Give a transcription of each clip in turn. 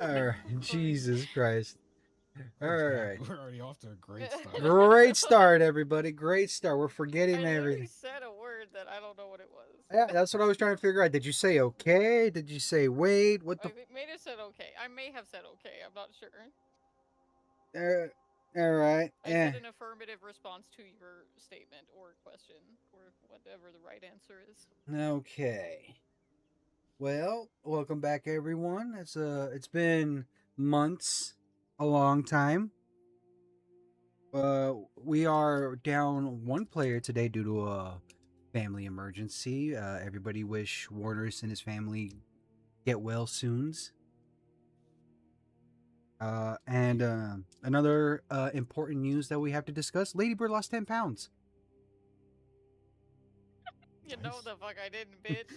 All right, Jesus Christ. All right. We're already off to a great start. Great start, everybody. Great start. We're I forgetting literally everything. said a word that I don't know what it was. Yeah, that's what I was trying to figure out. Did you say okay? Did you say wait? What the? I may have said okay. I may have said okay. I'm not sure. All right. I said an affirmative response to your statement or question or whatever the right answer is. Okay. Well, welcome back, everyone. It's been months, a long time. We are down one player today due to a family emergency. Everybody wish Warner's and his family get well soon. And another important news that we have to discuss: Lady Bird lost 10 pounds. You know Nice. the fuck I didn't, bitch.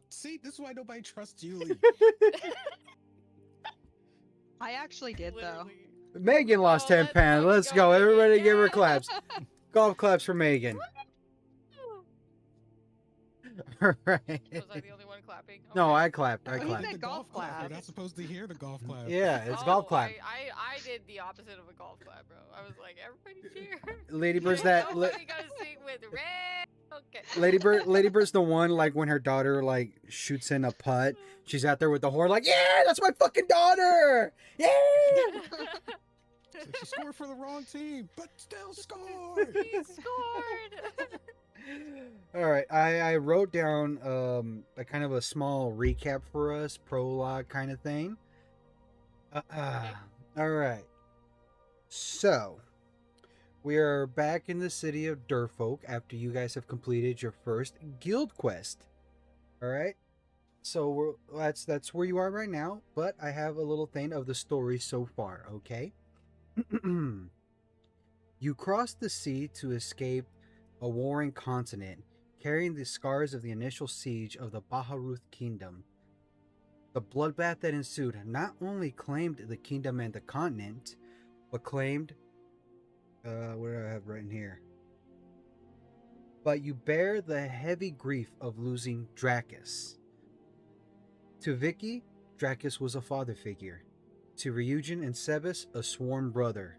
See, this is why nobody trusts Julie. I actually did though. Literally. Megan lost Oh, 10 let's pounds. fucking Let's go, go. Megan. Everybody give her Yeah. claps. Golf claps for Megan. All right. Was I the only one clapping? Okay. No, I clapped. Oh, I he clapped. said The golf clap. You're clap. not supposed to hear the golf clap. Yeah, it's Oh, golf clap. I did the opposite of a golf clap, bro. I was like, everybody cheer. Lady Bird's that. Nobody gotta sing with red. Okay. Lady Bird's the one like when her daughter like shoots in a putt. She's out there with the horn, like, yeah, that's my fucking daughter. Yeah. She scored for the wrong team, but still scored. He scored. All right, I wrote down a kind of a small recap for us, prologue kind of thing. Okay. All right, so we are back in the city of Durfolk after you guys have completed your first guild quest. All right, so that's where you are right now. But I have a little thing of the story so far. Okay. You crossed the sea to escape a warring continent, carrying the scars of the initial siege of the Baharuth kingdom. The bloodbath that ensued not only claimed the kingdom and the continent, but claimed. What do I have written here? But you bear the heavy grief of losing Dracus. To Vicky, Dracus was a father figure. To Ryujin and Sebas, a sworn brother.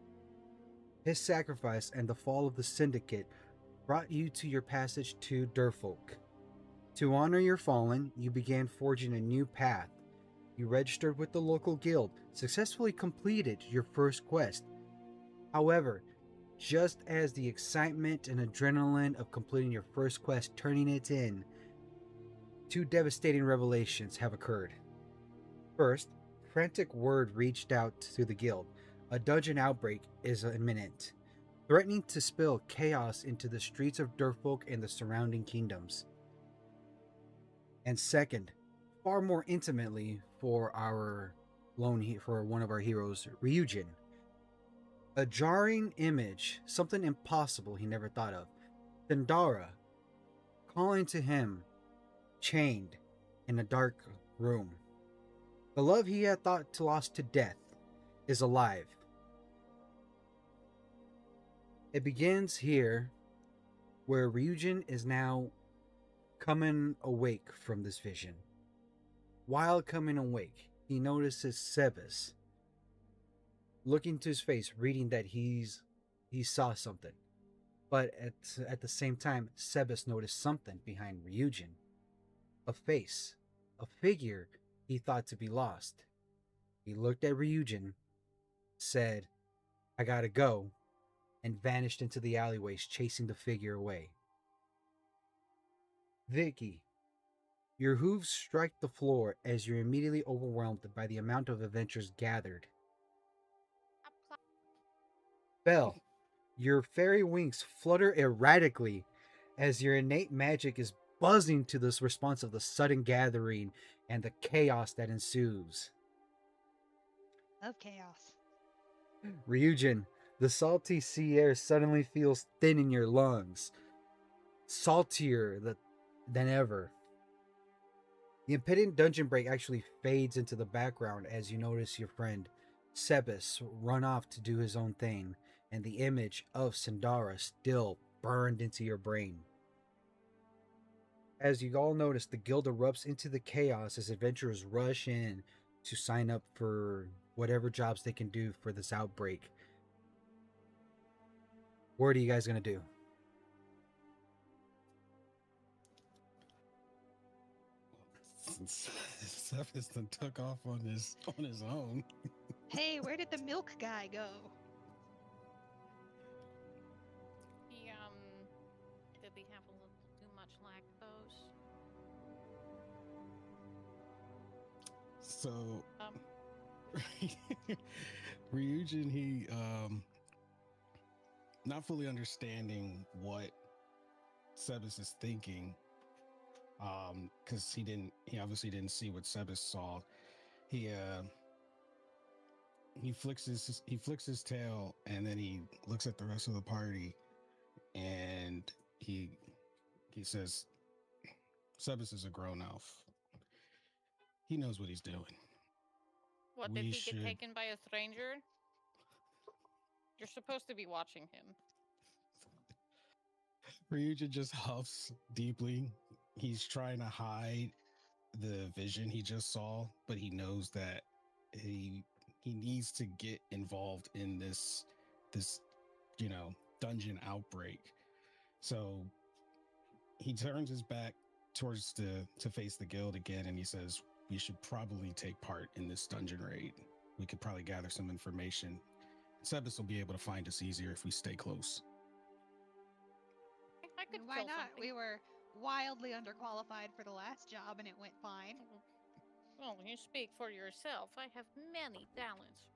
His sacrifice and the fall of the Syndicate brought you to your passage to Durfolk. To honor your fallen, you began forging a new path. You registered with the local guild, successfully completed your first quest. However, just as the excitement and adrenaline of completing your first quest turning it in, two devastating revelations have occurred. First, frantic word reached out to the guild. A dungeon outbreak is imminent, threatening to spill chaos into the streets of Durfolk and the surrounding kingdoms. And second, far more intimately for for one of our heroes, Ryujin. A jarring image, something impossible he never thought of. Thundara, calling to him, chained in a dark room. The love he had thought to lost to death is alive. It begins here, where Ryujin is now coming awake from this vision. While coming awake, he notices Sebas looking to his face, reading that he saw something. But at the same time, Sebas noticed something behind Ryujin. A face, a figure he thought to be lost. He looked at Ryujin, said, I gotta go, and vanished into the alleyways, chasing the figure away. Vicky, your hooves strike the floor as you're immediately overwhelmed by the amount of adventures gathered. Belle, your fairy wings flutter erratically as your innate magic is buzzing to this response of the sudden gathering and the chaos that ensues. Love chaos. Ryujin, the salty sea air suddenly feels thin in your lungs, saltier than ever. The impending dungeon break actually fades into the background as you notice your friend Sebas run off to do his own thing, and the image of Sindara still burned into your brain. As you all notice, the guild erupts into the chaos as adventurers rush in to sign up for whatever jobs they can do for this outbreak. What are you guys gonna do? Since Sebastian took off on his own. Hey, where did the milk guy go? He did he have a little too much lactose? So Um, Ryujin, he not fully understanding what Sebas is thinking, because he obviously didn't see what Sebas saw. He flicks his tail, and then he looks at the rest of the party, and he says, Sebas is a grown elf. He knows what he's doing. what We did he should- get taken by a stranger? You're supposed to be watching him. Ryujin just huffs deeply. He's trying to hide the vision he just saw, but he knows that he needs to get involved in this dungeon outbreak. So he turns his back towards to face the guild again, and he says, we should probably take part in this dungeon raid. We could probably gather some information. Sebas will be able to find us easier if we stay close. I could Why kill not? something. We were wildly underqualified for the last job and it went fine. Well, you speak for yourself. I have many talents.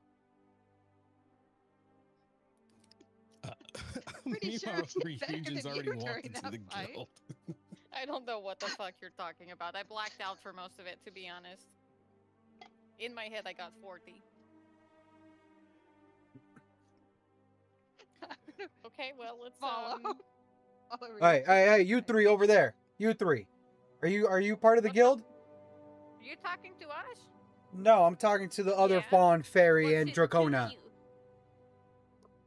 Pretty sure Meanwhile, I did better Ryujin's than already you walked during into that the fight. guild. I don't know what the fuck you're talking about. I blacked out for most of it, to be honest. In my head, I got 40. Okay, well, let's Follow. Follow Hey, you three over there. You three. Are you part of the What the- guild? Are you talking to us? No, I'm talking to the other Yeah. fawn, fairy, What's and it to Dracona. you?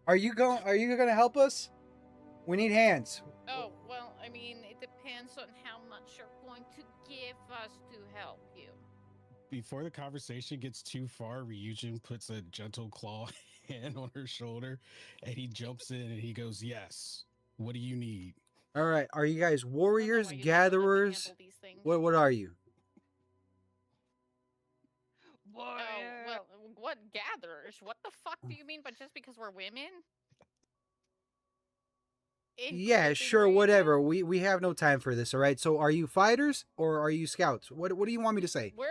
Are you gonna help us? We need hands. Oh, well, I mean, it depends on how much you're going to give us to help you. Before the conversation gets too far, Ryujin puts a gentle claw hand on her shoulder, and he jumps in and he goes, yes, what do you need? All right. Are you guys I don't know warriors, why you never let me gatherers? handle these things. What are you? Oh, Warrior. well, what gatherers? What the fuck do you mean by just because we're women? Yeah, Including sure, Viridia? whatever. We have no time for this. All right. So, are you fighters or are you scouts? What do you want me to say? We're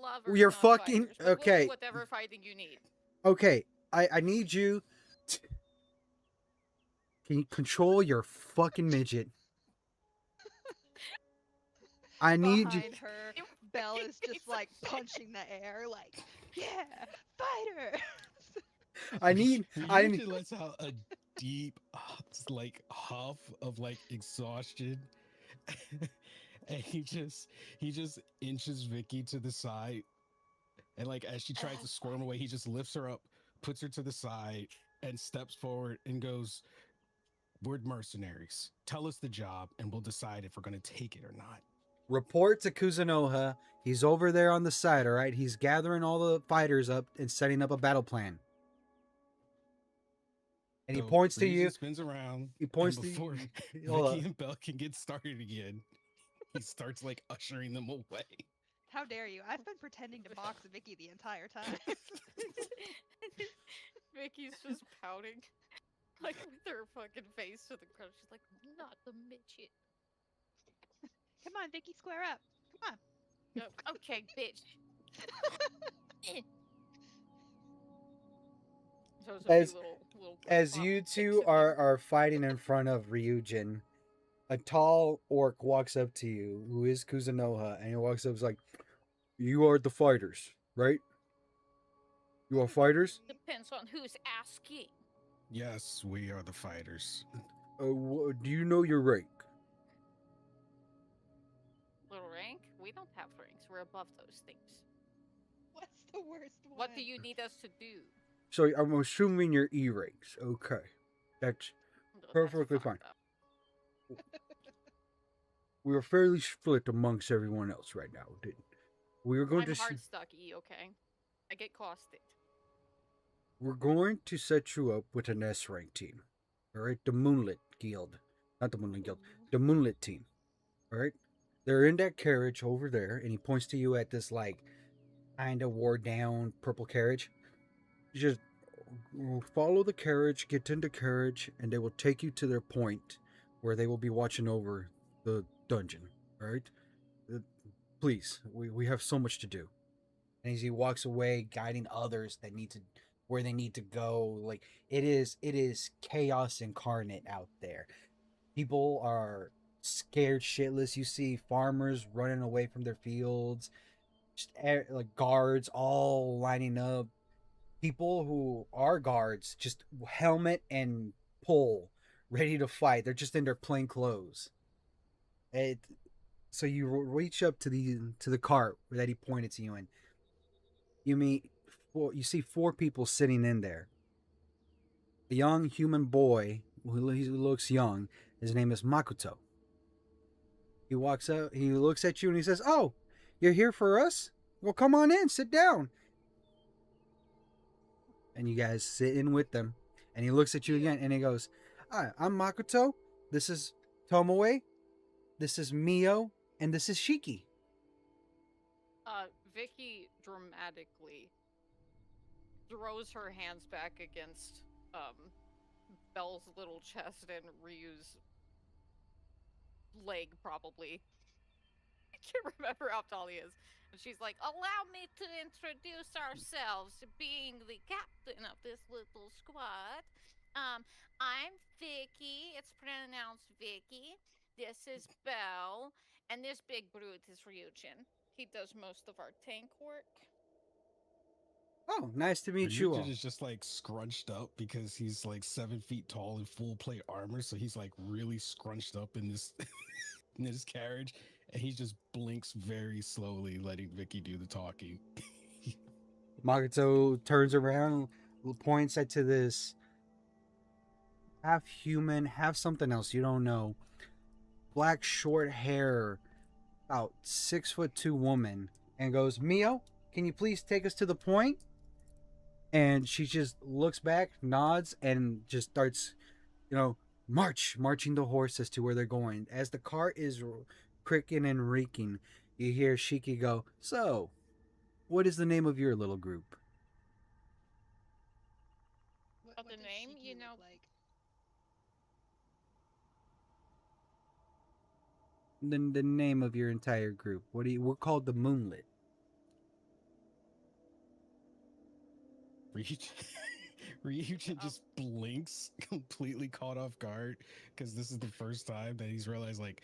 lovers. You're not fucking- fighters, but we'll okay. do whatever fighting you need. Okay, I need you. Can you control your fucking midget? I need you. Behind her, Belle is just like punching the air, like, yeah, fighter. I need. Ryujin lets out a deep, like, huff of, like, exhaustion. And he just inches Vicky to the side, and like as she tries to squirm away, he just lifts her up, puts her to the side, and steps forward and goes, we're mercenaries. Tell us the job and we'll decide if we're going to take it or not. Report to Kuzunoha. He's over there on the side. All right. He's gathering all the fighters up and setting up a battle plan. And he So points to Ryujin you. spins around. He points and to before you. Hold Vicky on. and Belle can get started again, he starts like ushering them away. How dare you? I've been pretending to box Vicky the entire time. Vicky's just pouting, like with her fucking face to the ground. She's like, not the midget. Come on, Vicky, square up. Come on. Oh, okay, bitch. So it's a few little As pop you kicks two in are, there. are fighting in front of Ryujin, a tall orc walks up to you, who is Kuzunoha, and he walks up and is like, you are the fighters, right? You are fighters? Depends on who's asking. Yes, we are the fighters. Do you know your rank? Little rank? We don't have ranks. We're above those things. What's the worst one? What do you need us to do? So I'm assuming you're E ranks. Okay. That's That's perfectly fucked fine. up. We are fairly split amongst everyone else right now. We are going I'm to hard stuck, E, okay? I get costed. we're going to set you up with an S rank team. All right, the Moonlit Guild, not the Moonlit Guild, the Moonlit team. All right, they're in that carriage over there, and he points to you at this like kind of wore down purple carriage. You just follow the carriage, get into carriage, and they will take you to their point where they will be watching over the dungeon. All right, Uh, please, we have so much to do. And as he walks away, guiding others that need to where they need to go, like it is chaos incarnate out there. People are scared shitless. You see farmers running away from their fields, just like guards all lining up. People who are guards, just helmet and pole, ready to fight. They're just in their plain clothes. It, so you reach up to the cart that he pointed to you in. You meet you see four people sitting in there. A young human boy who he looks young. His name is Makoto. He walks up. He looks at you and he says, "Oh, you're here for us? Well, come on in. Sit down." And you guys sit in with them. And he looks at you again and he goes, "Hi, I'm Makoto. This is Tomoe. This is Mio, and this is Shiki." Vicky dramatically throws her hands back against Belle's little chest and Ryu's leg, probably. I can't remember how tall he is. And she's like, "Allow me to introduce ourselves, being the captain of this little squad. I'm Vicky. It's pronounced Vicky. This is Belle. And this big brute is Ryujin. He does most of our tank work." Oh, nice to meet you Ryujin all. is just like scrunched up because he's like 7 feet tall in full plate armor, so he's like really scrunched up in this in his carriage, and he just blinks very slowly, letting Vicky do the talking. Makoto turns around, points at to this half human, half something else you don't know. Black short hair, about 6'2" woman, and goes, "Mio, can you please take us to the point?" And she just looks back, nods, and just starts, marching the horses to where they're going. As the cart is creaking and reeking, you hear Shiki go, "So, what is the name of your little group?" What, But what the does name, Shiki you look know, like? The name of your entire group. We're called the Moonlit. Ryujin, Ryujin just blinks, completely caught off guard, because this is the first time that he's realized like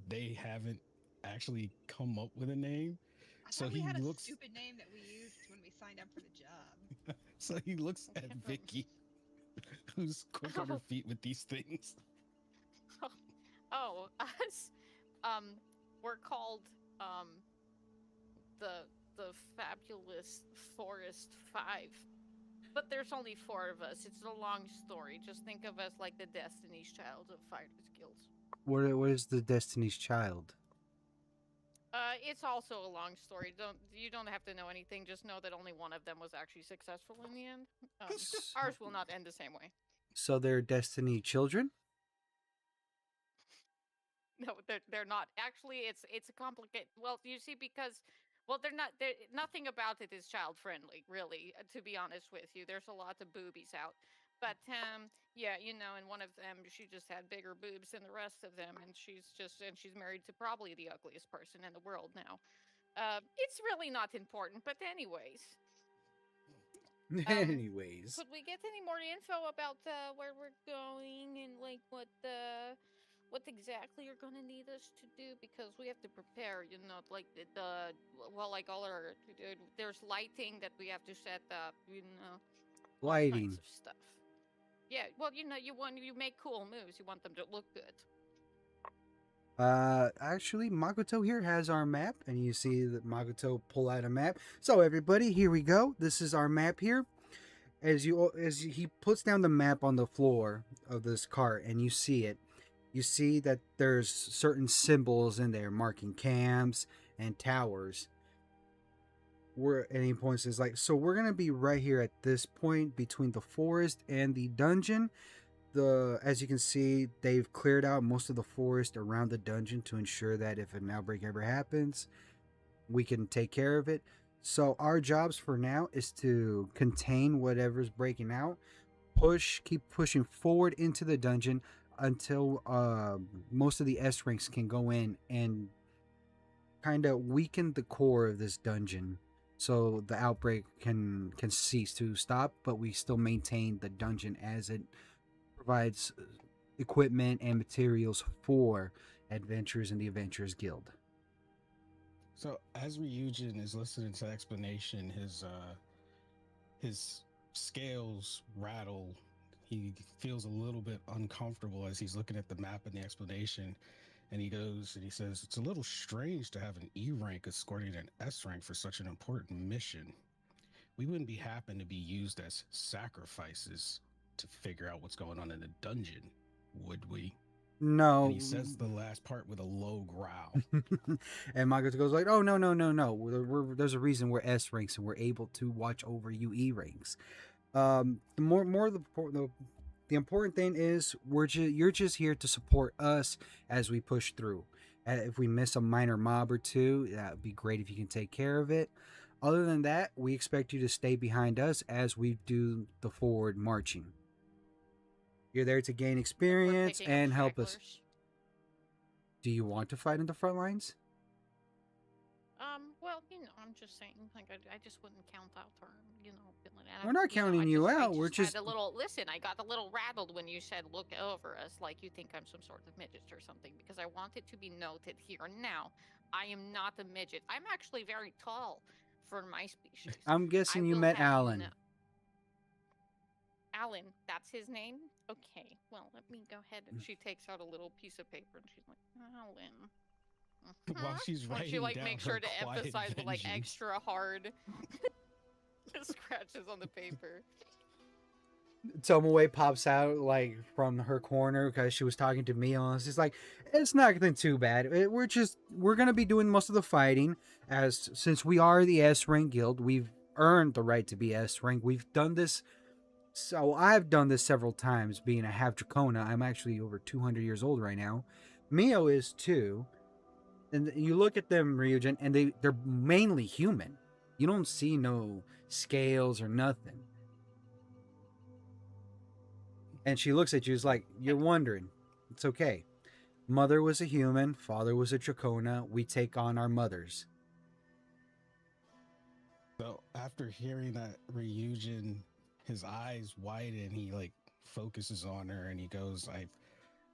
they haven't actually come up with a name. I So thought we he had a looks, stupid name that we used when we signed up for the job. so he looks at Vicky, who's quick on her oh, feet with these things. oh, us, um, we're called, um, the, the fabulous Forest Five. But there's only four of us. It's a long story. Just think of us like the Destiny's Child of Fighters Guilds. What is the Destiny's Child? It's also a long story. You don't have to know anything. Just know that only one of them was actually successful in the end. Ours will not end the same way. So they're Destiny children? No, they're not. Actually, it's a complicated. Well, you see, because well, they're not. They're, nothing about it is child friendly, really. To be honest with you, there's a lot of boobies out. But yeah, and one of them, she just had bigger boobs than the rest of them, and she's married to probably the ugliest person in the world now. It's really not important, but anyways, um, Anyways, could we get any more info about where we're going and like what exactly you're gonna need us to do? Because we have to prepare, like the well, like all our there's lighting that we have to set up, all kinds lighting. of stuff. Yeah, well, you make cool moves, you want them to look good. Actually, Makoto here has our map, and you see that Makoto pull out a map. So everybody, here we go. This is our map here. As he puts down the map on the floor of this cart, and you see it, you see that there's certain symbols in there marking camps and towers. Where any points is like, so we're gonna be right here at this point between the forest and the dungeon. As you can see, they've cleared out most of the forest around the dungeon to ensure that if an outbreak ever happens, we can take care of it. So our jobs for now is to contain whatever's breaking out, keep pushing forward into the dungeon until most of the S ranks can go in and kind of weaken the core of this dungeon, so the outbreak can cease to stop, but we still maintain the dungeon as it provides equipment and materials for adventurers in the Adventurers Guild. So as Ryujin is listening to the explanation, his scales rattle. He feels a little bit uncomfortable as he's looking at the map and the explanation. And he goes and he says, "It's a little strange to have an E rank escorting an S rank for such an important mission. We wouldn't be happen to be used as sacrifices to figure out what's going on in the dungeon, would we?" No. And he says the last part with a low growl. And Magoto goes like, "Oh, no, no, no, no. There's a reason we're S ranks and we're able to watch over you E ranks. The more the important thing is you're just here to support us as we push through. If we miss a minor mob or two, that would be great if you can take care of it. Other than that, we expect you to stay behind us as we do the forward marching. You're there to gain experience and help us. Do you want to fight in the front lines? Well, I'm just saying, like, I just wouldn't count out our, We're not counting you out. We're just had a little. Listen, I got a little rattled when you said look over us, like you think I'm some sort of midget or something, because I want it to be noted here and now. I am not a midget. I'm actually very tall for my species. I'm guessing you met Alan. Alan, that's his name? Okay, well, let me go ahead. And she takes out a little piece of paper and she's like, Alan. While she's writing she down makes her sure to quiet emphasize with like vengeance. extra hard scratches on the paper. Tomoe pops out like from her corner because she was talking to Mio. She's like, "It's nothing too bad. We're gonna be doing most of the fighting, as since we are the S rank guild, we've earned the right to be S rank. We've done this. So I've done this several times. Being a half Dracona, I'm actually over 200 years old right now. Mio is too. And you look at them, Ryujin, and they're mainly human. You don't see no scales or nothing." And she looks at you, is like, "You're wondering. It's okay. Mother was a human, father was a Dracona. We take on our mothers." So after hearing that, Ryujin, his eyes widen. He like focuses on her and he goes,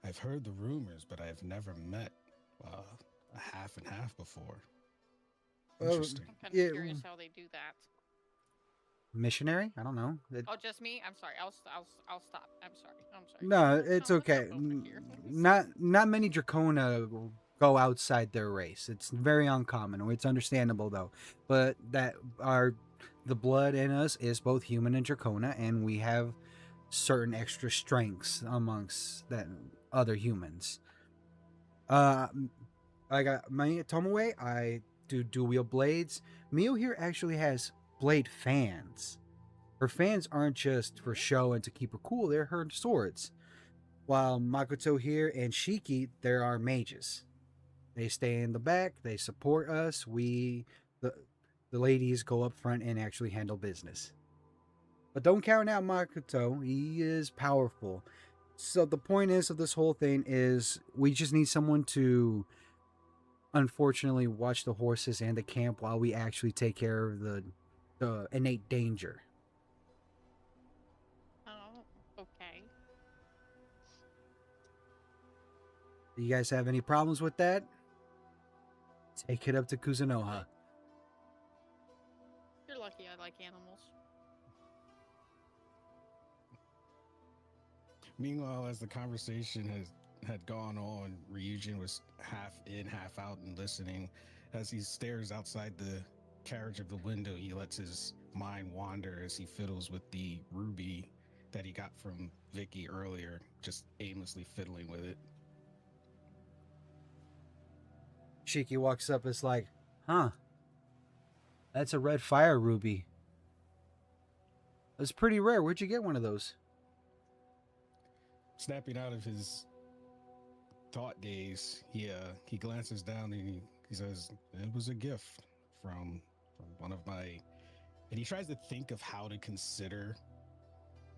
I've heard the rumors, but I've never met a half and half before. Interesting. I'm kind of curious how they do that. Missionary? I don't know. Oh, just me? I'm sorry. I'll stop. I'm sorry. No, it's okay. Not many Dracona go outside their race. It's very uncommon. It's understandable though, but the blood in us is both human and Dracona, and we have certain extra strengths amongst that other humans. I got my Tomoe. I do wield blades. Mio here actually has blade fans. Her fans aren't just for show and to keep her cool, they're her swords. While Makoto here and Shiki, there are mages. They stay in the back, they support us. The ladies go up front and actually handle business. But don't count out Makoto, he is powerful. So the point is of this whole thing is we just need someone to unfortunately watch the horses and the camp while we actually take care of the innate danger. Oh, okay. Do you guys have any problems with that? Take it up to Kuzunoha. You're lucky I like animals. Meanwhile, as the conversation had gone on, Ryujin was half in, half out, and listening. As he stares outside the carriage of the window, he lets his mind wander as he fiddles with the ruby that he got from Vicky earlier, just aimlessly fiddling with it. Shiki walks up. It's like, huh? That's a red fire ruby. That's pretty rare. Where'd you get one of those? Snapping out of his thought days, he glances down and he says, "It was a gift from one of my." And he tries to think of how to consider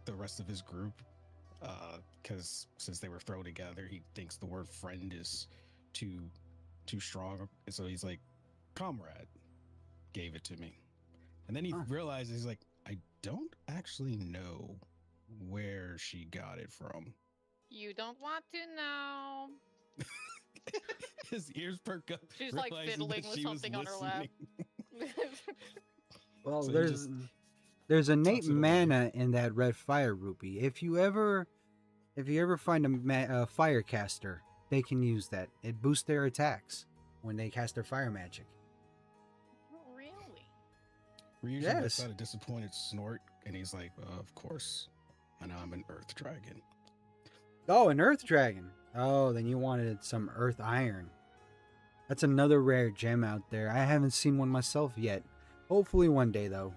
the rest of his group, because since they were thrown together, he thinks the word friend is too too strong. And so he's like, "Comrade gave it to me," and then he Huh. realizes he's like, "I don't actually know where she got it from." You don't want to know. His ears perk up, She's like realizing that fiddling with she was something on her lap. listening. Well, So he just there's innate tucks it away. mana in that red fire ruby. If you ever find a fire caster, they can use that. It boosts their attacks when they cast their fire magic. Oh, really? Ryujin lets Yes. out a disappointed snort, and he's like, "Of course, I know I'm an Earth Dragon." Oh, an earth dragon. Oh, then you wanted some earth iron. That's another rare gem out there. I haven't seen one myself yet. Hopefully one day though.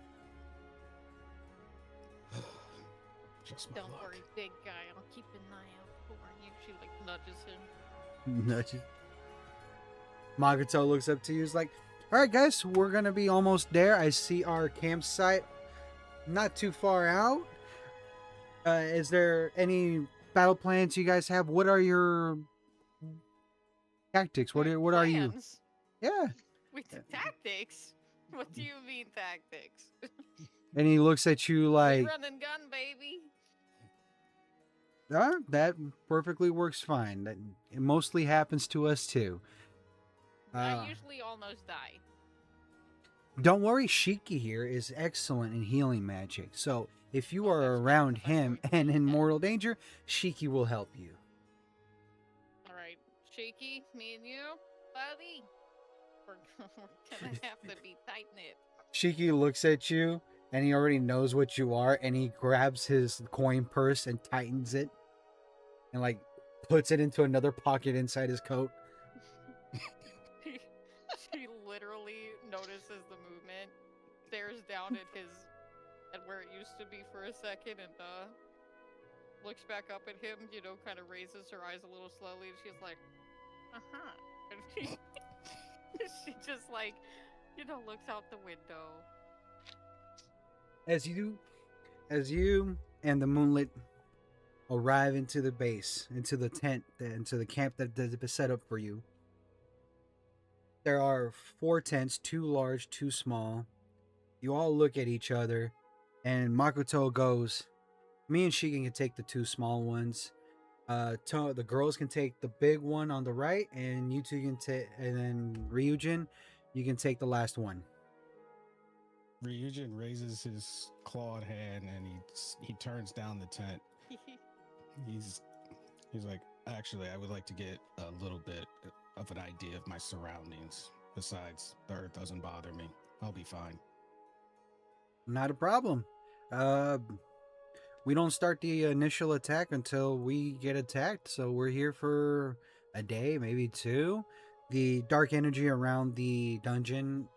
Just my Don't luck. worry, big guy. I'll keep an eye out for you. She like nudges him. Nudge. Magato looks up to you. Is like, all right, guys, we're gonna be almost there. I see our campsite not too far out. Is there any battle plans you guys have? What are your tactics? What are you? Plans? Yeah. With the tactics? What do you mean tactics? And he looks at you We like, run and gun, baby. that perfectly works fine. That it mostly happens to us too. I usually almost die. Don't worry, Shiki here is excellent in healing magic. So if you Oh, are that's good, around 'cause I'm him going to and need in that. mortal danger, Shiki will help you. All right, Shaky, me and you, buddy. We're, we're gonna have to be tight knit. Shiki looks at you and he already knows what you are and he grabs his coin purse and tightens it and like puts it into another pocket inside his coat. She literally notices the movement, stares down at where it used to be for a second, and looks back up at him. You know, kind of raises her eyes a little slowly, and she's like, "Uh huh." And she just like, looks out the window. As you and the moonlit arrive into the base, into the tent, into the camp that has been set up for you. There are 4 tents, 2 large, 2 small. You all look at each other, and Makoto goes, "Me and Shigen can take the 2 small ones. The girls can take the big one on the right, and you two can take, and then Ryujin, you can take the last one." Ryujin raises his clawed hand and he turns down the tent. He's he's like, "Actually, I would like to get a little bit of an idea of my surroundings. Besides, the earth doesn't bother me. I'll be fine." Not a problem. Uh, we don't start the initial attack until we get attacked, so we're here for a day, maybe 2. The dark energy around the dungeon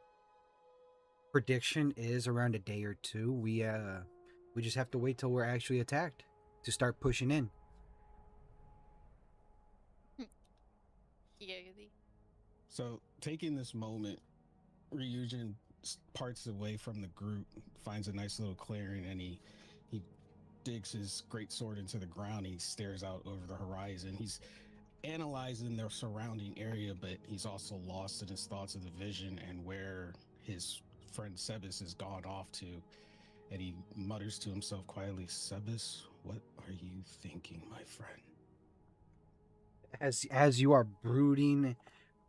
prediction is around a day or 2. We just have to wait till we're actually attacked to start pushing in. Giggity. So, taking this moment, Ryujin parts away from the group, finds a nice little clearing, and he digs his great sword into the ground. He stares out over the horizon. He's analyzing the surrounding area, but he's also lost in his thoughts of the vision and where his friend Sebas has gone off to. And he mutters to himself quietly, "Sebas, what are you thinking, my friend?" As you are brooding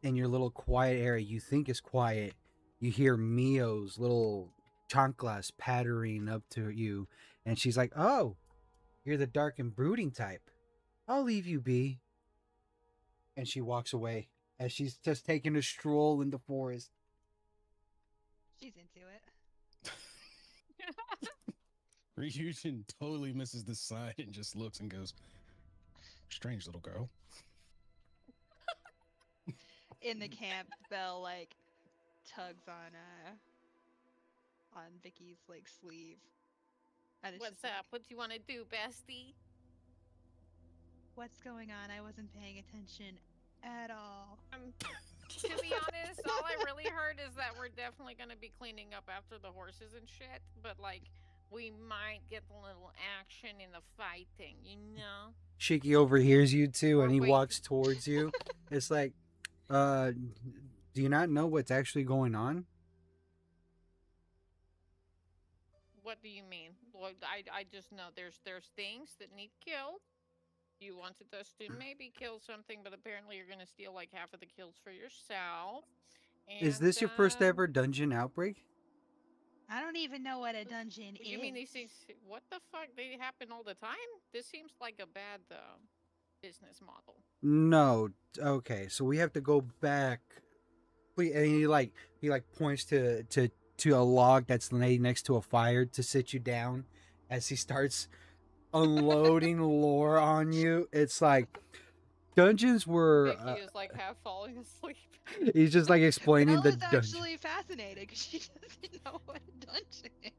in your little quiet area, you think is quiet. You hear Mio's little chanclas pattering up to you, and she's like, "Oh, you're the dark and brooding type. I'll leave you be." And she walks away as she's just taking a stroll in the forest. She's into it. Ryujin totally misses the sign and just looks and goes, "Strange little girl." in the camp, Belle like tugs on Vicky's like sleeve, and it's What's just like, up? What do you want to do, bestie? "What's going on? I wasn't paying attention at all." To be honest, all I really heard is that we're definitely going to be cleaning up after the horses and shit, but like we might get a little action in the fighting, you know? Shiki overhears you two and Or he wait, walks towards you. It's like, uh, do you not know what's actually going on? what do you mean? Well, I just know there's things that need killed. You wanted us to maybe kill something, but apparently you're gonna steal like half of the kills for yourself. Is And this your first ever dungeon outbreak? I don't even know what a dungeon you mean is. these things? What the fuck? They happen all the time. This seems like a bad business model. No. Okay, so we have to go back. And he like points to a log that's laid next to a fire to sit you down as he starts unloading lore on you. It's like dungeons were. Vicky is like half falling asleep. He's just like explaining Belle the is dungeon. actually fascinated because she doesn't know what a dungeon is.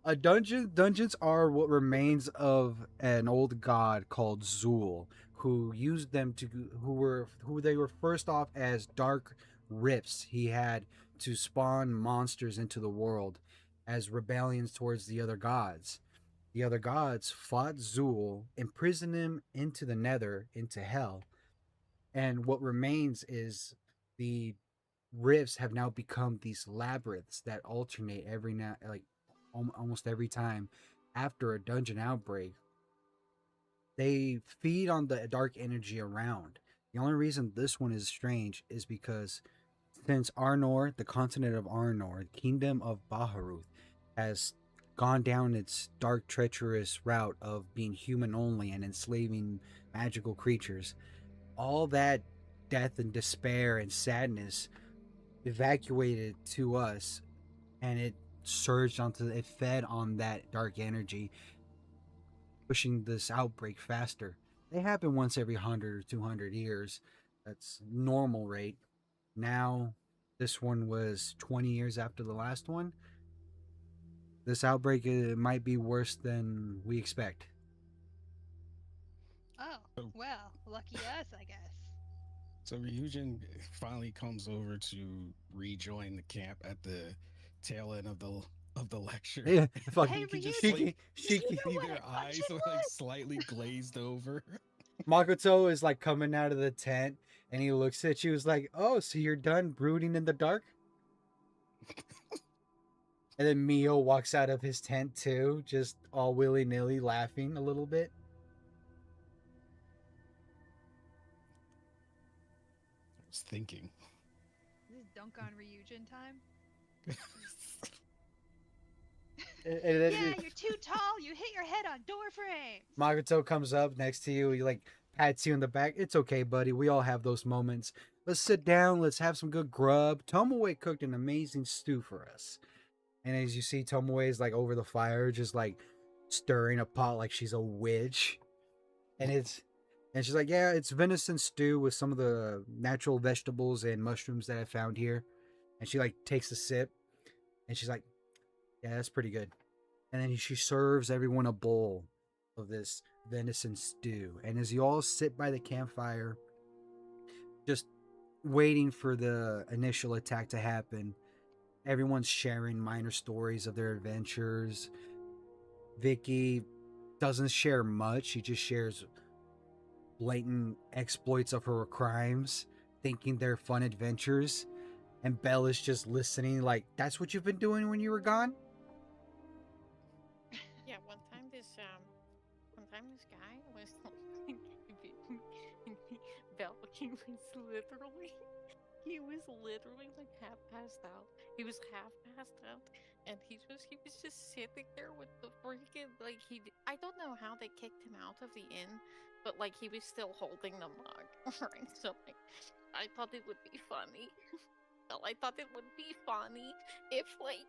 A dungeons are what remains of an old god called Zul, who used them to who they were first off as dark rifts he had to spawn monsters into the world as rebellions towards the other gods. The other gods fought Zul, imprisoned him into the nether, into hell, and what remains is the rifts have now become these labyrinths that alternate every now like almost every time after a dungeon outbreak. They feed on the dark energy around. The only reason this one is strange is because since Arnor, the continent of Arnor, the kingdom of Baharuth, has gone down its dark, treacherous route of being human only and enslaving magical creatures, all that death and despair and sadness evacuated to us, and it fed on that dark energy, pushing this outbreak faster. They happen once every 100 or 200 years. That's normal rate. Now, this one was 20 years after the last one. This outbreak might be worse than we expect. Oh, So, well, lucky us, I guess. so Ryujin finally comes over to rejoin the camp at the tail end of the lecture. Yeah, And Hey, you fucking can just Ryujin, like Shiki, do you Shiki. know see what their a eyes dungeon like was? slightly glazed over. Makoto is like coming out of the tent, and he looks at you. Is like, "Oh, so you're done brooding in the dark?" And then Mio walks out of his tent too, just all willy nilly, laughing a little bit. I was thinking. This is dunk on Ryujin time. And then Yeah, you're too tall. You hit your head on door frames. Makoto comes up next to you. He like pats you in the back. It's okay, buddy. We all have those moments. Let's sit down. Let's have some good grub. Tomoe cooked an amazing stew for us. And as you see, Tomoe is like over the fire, just like stirring a pot like she's a witch. And she's like, yeah, it's venison stew with some of the natural vegetables and mushrooms that I found here. And she like takes a sip, and she's like, yeah, that's pretty good. And then she serves everyone a bowl of this venison stew. And as you all sit by the campfire, just waiting for the initial attack to happen, everyone's sharing minor stories of their adventures. Vicky doesn't share much. She just shares blatant exploits of her crimes, thinking they're fun adventures. And Belle is just listening, like, that's what you've been doing when you were gone? Yeah, one time this guy was Bell. He was literally like half passed out. He was half passed out, and he was just sitting there with the freaking like I don't know how they kicked him out of the inn, but like he was still holding the mug, right? So like, I thought it would be funny. Well, I thought it would be funny if like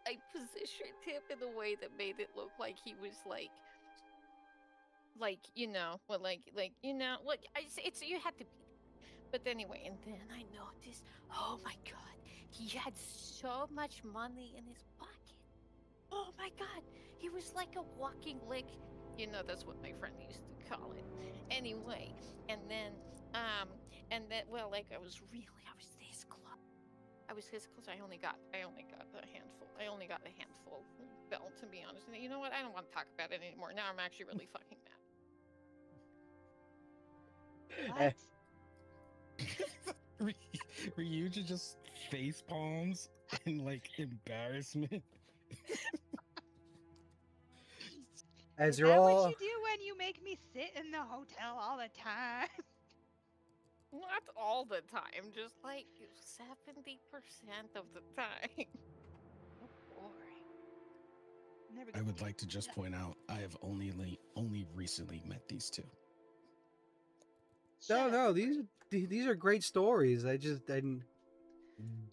I positioned him in a way that made it look like he was like you know, well like you know, like it's you had to be. But anyway, and then I noticed, oh my god, he had so much money in his pocket. Oh my god, he was like a walking lick. You know, that's what my friend used to call it. Anyway, and then, um, well, like I was this close. I was this close. I only got a handful. I only got a handful, Belle, to be honest. And you know what? I don't want to talk about it anymore. Now I'm actually really fucking mad. What? Ryuja just face palms in like embarrassment. As Is you're that what all you do when you make me sit in the hotel all the time? Not all the time, just like 70% of the time. So boring. Never I gonna would get like to just nothing. point out I have only recently met these two. no, Shut up, no, Bree. these are great stories. I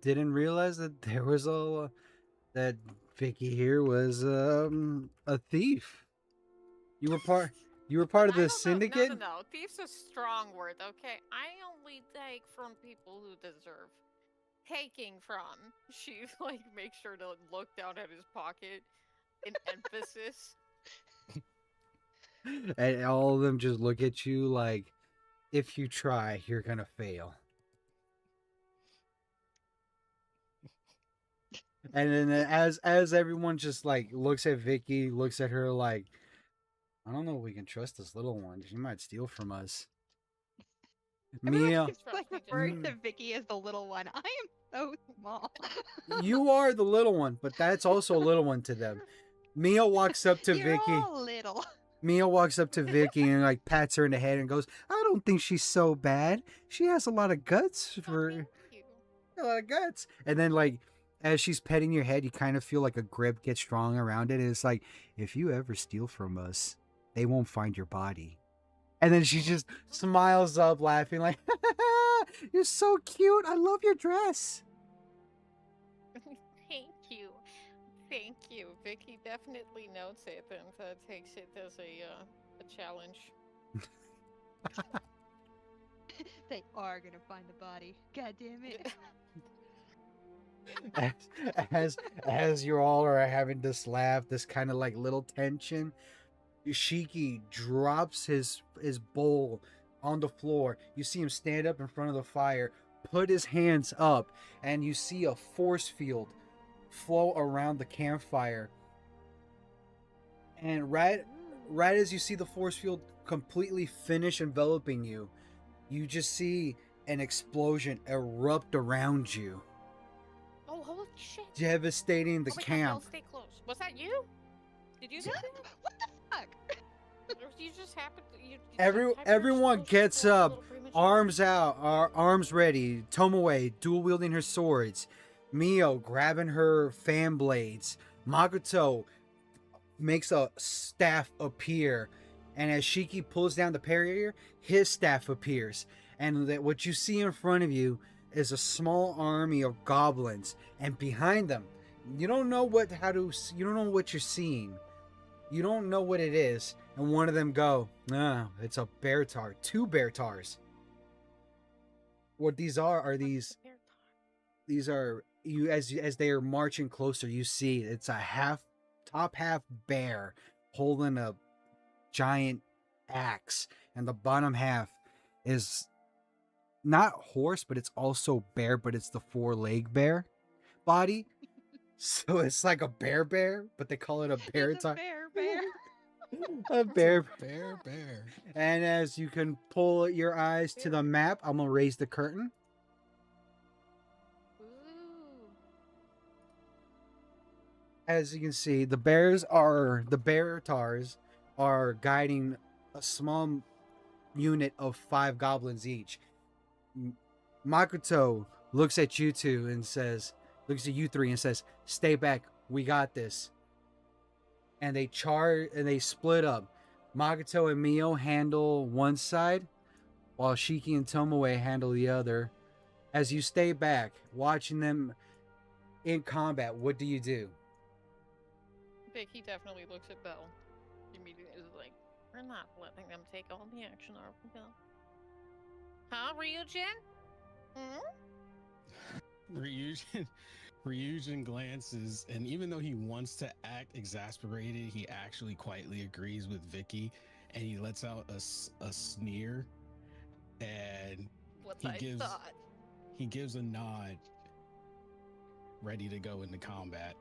didn't realize that there was that Vicky here was a thief. You were part you were part But of I the don't know. No, syndicate? no, no. Thief's a strong word, okay? I only take from people who deserve taking from. She, like, makes sure to look down at his pocket in emphasis. And all of them just look at you like, if you try, you're gonna fail. And then as everyone just like looks at Vicky, looks at her like, I don't know if we can trust this little one. She might steal from us. Everyone You Mia, can keeps trust like me just referring fine. to Vicky as the little one. I am so small. you are the little one, but that's also a little one to them. Mia walks up to You're Vicky. all little. Mia walks up to Vicky and like pats her in the head and goes, "I don't think she's so bad. She has a lot of guts Oh, for thank you. a lot of guts." And then like as she's petting your head, you kind of feel like a grip get strong around it. And it's like, if you ever steal from us, they won't find your body. And then she just smiles up, laughing like, "You're so cute. I love your dress." Thank you. Thank you. Vicky definitely notes it and takes it as a challenge. They are gonna find the body. God damn it. as as as you all are having this laugh, this kind of like little tension, Shiki drops his bowl on the floor. You see him stand up in front of the fire, put his hands up, and you see a force field flow around the campfire. And right as you see the force field completely finish enveloping you, you just see an explosion erupt around you, Oh, holy shit. devastating the Oh my god, y'all camp. stay close. Was that you? Did you do that? What the fuck? Or you just happened to Everyone gets up, arms. arms out, arms ready. Tomoe dual wielding her swords, Mio grabbing her fan blades, Makoto makes a staff appear, and as Shiki pulls down the barrier, his staff appears, and that what you see in front of you is a small army of goblins, and behind them, you don't know you don't know what you're seeing. You don't know what it is, and one of them go, it's a bear tar, two bear tars. What these are these are you as they are marching closer, you see it's a top half bear holding a giant axe, and the bottom half is not horse, but it's also bear, but it's the four-leg bear body. So it's like a bear, but they call it a bear It's a bear. a bear. Bear. And as you can pull your eyes to the map, I'm gonna raise the curtain. Ooh. As you can see, the bear tars are guiding a small unit of 5 goblins each. Makoto looks at you two and looks at you three and says, "Stay back. We got this." And they split up. Makoto and Mio handle one side, while Shiki and Tomoe handle the other. As you stay back, watching them in combat, what do you do? Vicky definitely looks at Belle. Immediately is like, we're not letting them take all the action, are we, Belle? Huh, Ryujin? Ryujin glances, and even though he wants to act exasperated, he actually quietly agrees with Vicky, and he lets out a sneer, and What he I gives thought. he gives a nod, ready to go into combat.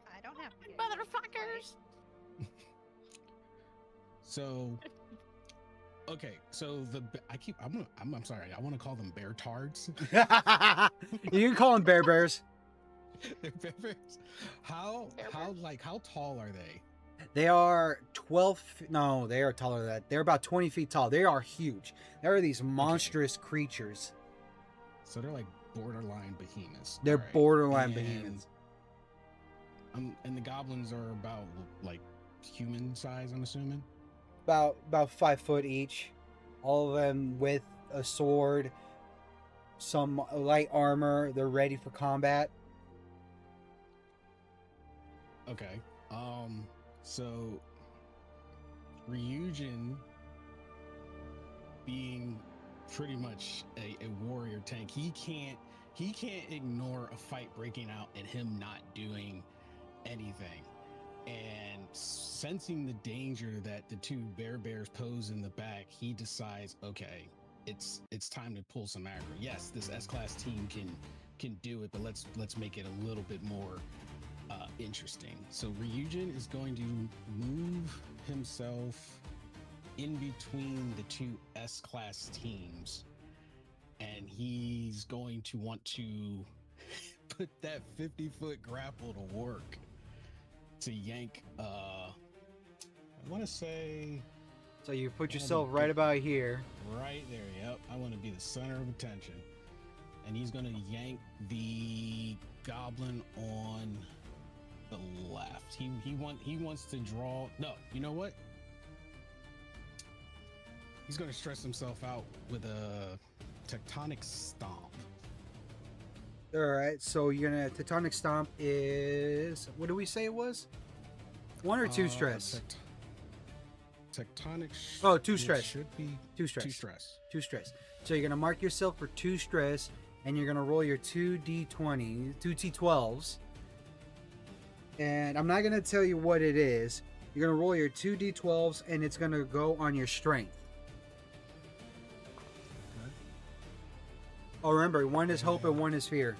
I don't have to get ready to Motherfuckers! So, okay, so I'm sorry, I want to call them bear tards. You can call them Bear Bears. They're bear bears. How tall are they? They are 12. No, they are taller than that. They're about 20 feet tall. They are huge. They are these monstrous creatures. So they're like borderline behemoths. They're Alright. borderline And, behemoths. and the goblins are about like human size, I'm assuming. About 5 foot each. All of them with a sword, some light armor. They're ready for combat. Okay. So Ryujin, being pretty much a warrior tank, he can't ignore a fight breaking out and him not doing anything. And sensing the danger that the two bears pose in the back, he decides, okay, it's time to pull some aggro. Yes, this S-class team can do it, but let's make it a little bit more interesting. So Ryujin is going to move himself in between the two S-class teams, and he's going to want to put that 50-foot grapple to work to yank. I want to say So you put yourself right about here. right there. Yep, I want to be the center of attention, and he's going to yank the goblin on the left. He wants to draw. No, you know what? He's going to stress himself out with a tectonic stomp. All right. So you're gonna Tectonic Stomp is what do we say it was? 1 or 2 stress? Tectonic. Oh, 2 it stress. Should be 2 stress. 2 stress. 2 stress. So you're gonna mark yourself for 2 stress, and you're gonna roll your 2d20, 2t12s. And I'm not gonna tell you what it is. You're gonna roll your 2d12s, and it's gonna go on your strength. Okay. Oh, remember, 1 is hope and 1 is fear.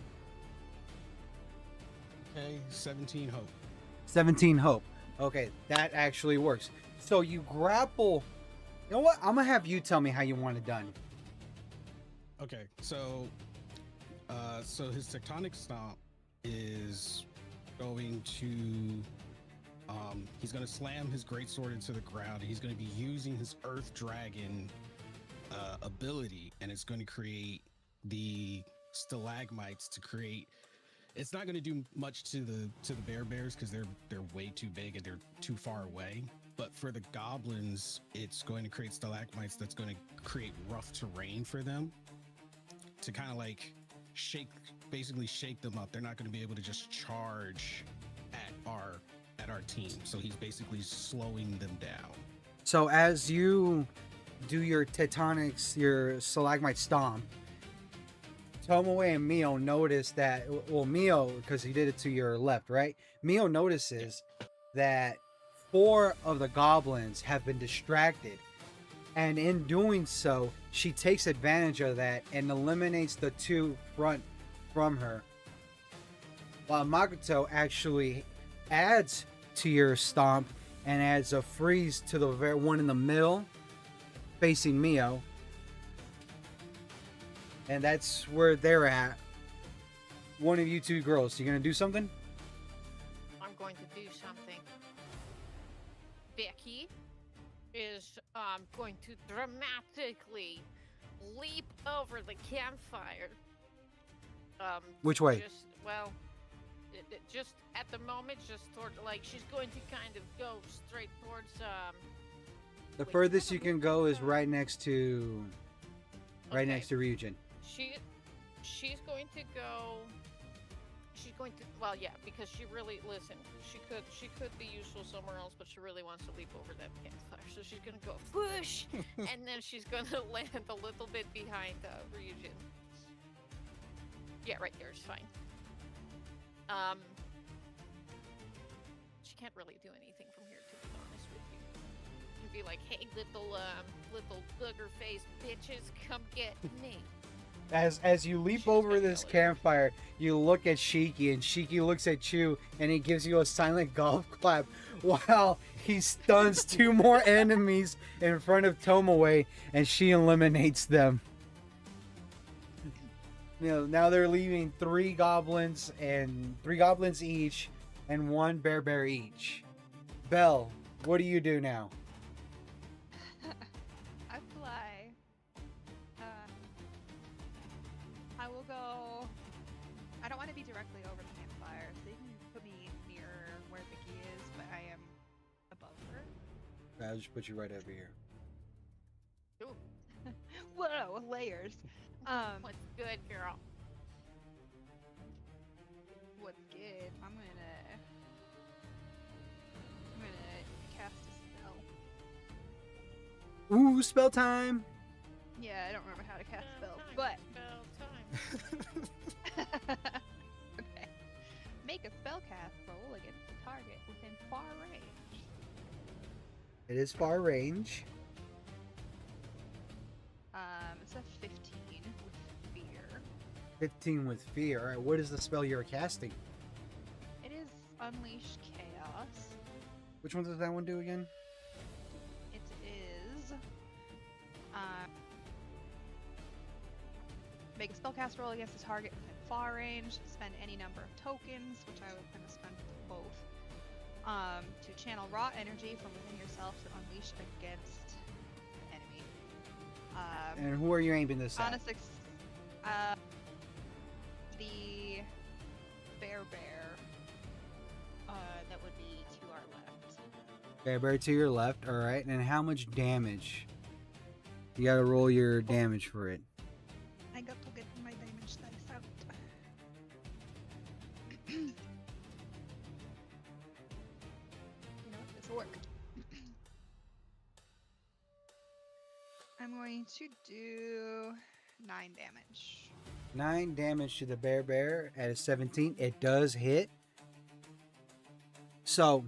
Okay, 17 hope. 17 hope. Okay, that actually works. So you grapple. You know what? I'm gonna have you tell me how you want it done. Okay, so his tectonic stomp is going to he's going to slam his greatsword into the ground. He's going to be using his Earth Dragon ability, and it's going to create the stalagmites to create. It's not going to do much to the bears because they're way too big and they're too far away. But for the goblins, it's going to create stalagmites that's going to create rough terrain for them to kind of like basically shake them up. They're not going to be able to just charge at our team. So he's basically slowing them down. So as you do your tectonics, your stalagmite stomp, Tomoe and Mio notice that. Well, Mio, because he did it to your left, right? Mio notices that 4 of the goblins have been distracted, and in doing so, she takes advantage of that and eliminates the 2 front from her. While Makoto actually adds to your stomp and adds a freeze to the very one in the middle, facing Mio. And that's where they're at. One of you 2 girls, you gonna do something? I'm going to do something. Becky is going to dramatically leap over the campfire. Which way? Just at the moment, just toward, like, she's going to kind of go straight towards The furthest you can go is right next to Okay. Ryujin. She's going to go. She's going to? Well, yeah, because she really she could be useful somewhere else, but she really wants to leap over that campfire. So she's gonna go whoosh, and then she's gonna land a little bit behind Ryujin. Yeah, right there is fine. She can't really do anything from here, to be honest with you. You'd be like, hey, little booger faced bitches, come get me. As you leap She's over gonna this yell at you. campfire, you look at Shiki, and Shiki looks at you, and he gives you a silent golf clap while he stuns 2 more enemies in front of Tomoe, and she eliminates them. Now they're leaving 3 goblins each, and 1 bear each. Belle, what do you do now? I fly. I will go. I don't want to be directly over the campfire, so you can put me near where Vicky is, but I am above her. I'll just put you right over here. Ooh, Whoa, layers. what's good, girl? What's good? I'm gonna cast a spell. Ooh, spell time! Yeah, I don't remember how to cast spells, but Spell time. okay. Make a spell cast roll against the target within far range. It is far range. It's a 15 with fear. 15 with fear. Alright, what is the spell you're casting? It is Unleash Chaos. Which one does that one do again? It is make a spellcast roll against the target within far range. Spend any number of tokens, which I will kind of spend both. To channel raw energy from within yourself to unleash against the enemy. And who are you aiming this On at? a six, the bear. That would be to our left. Bear to your left. Alright, and how much damage? You gotta roll your damage for it. I got to get my damage dice out. You know what? This will work. I'm going to do 9 damage. 9 damage to the bear at a 17. It does hit. So,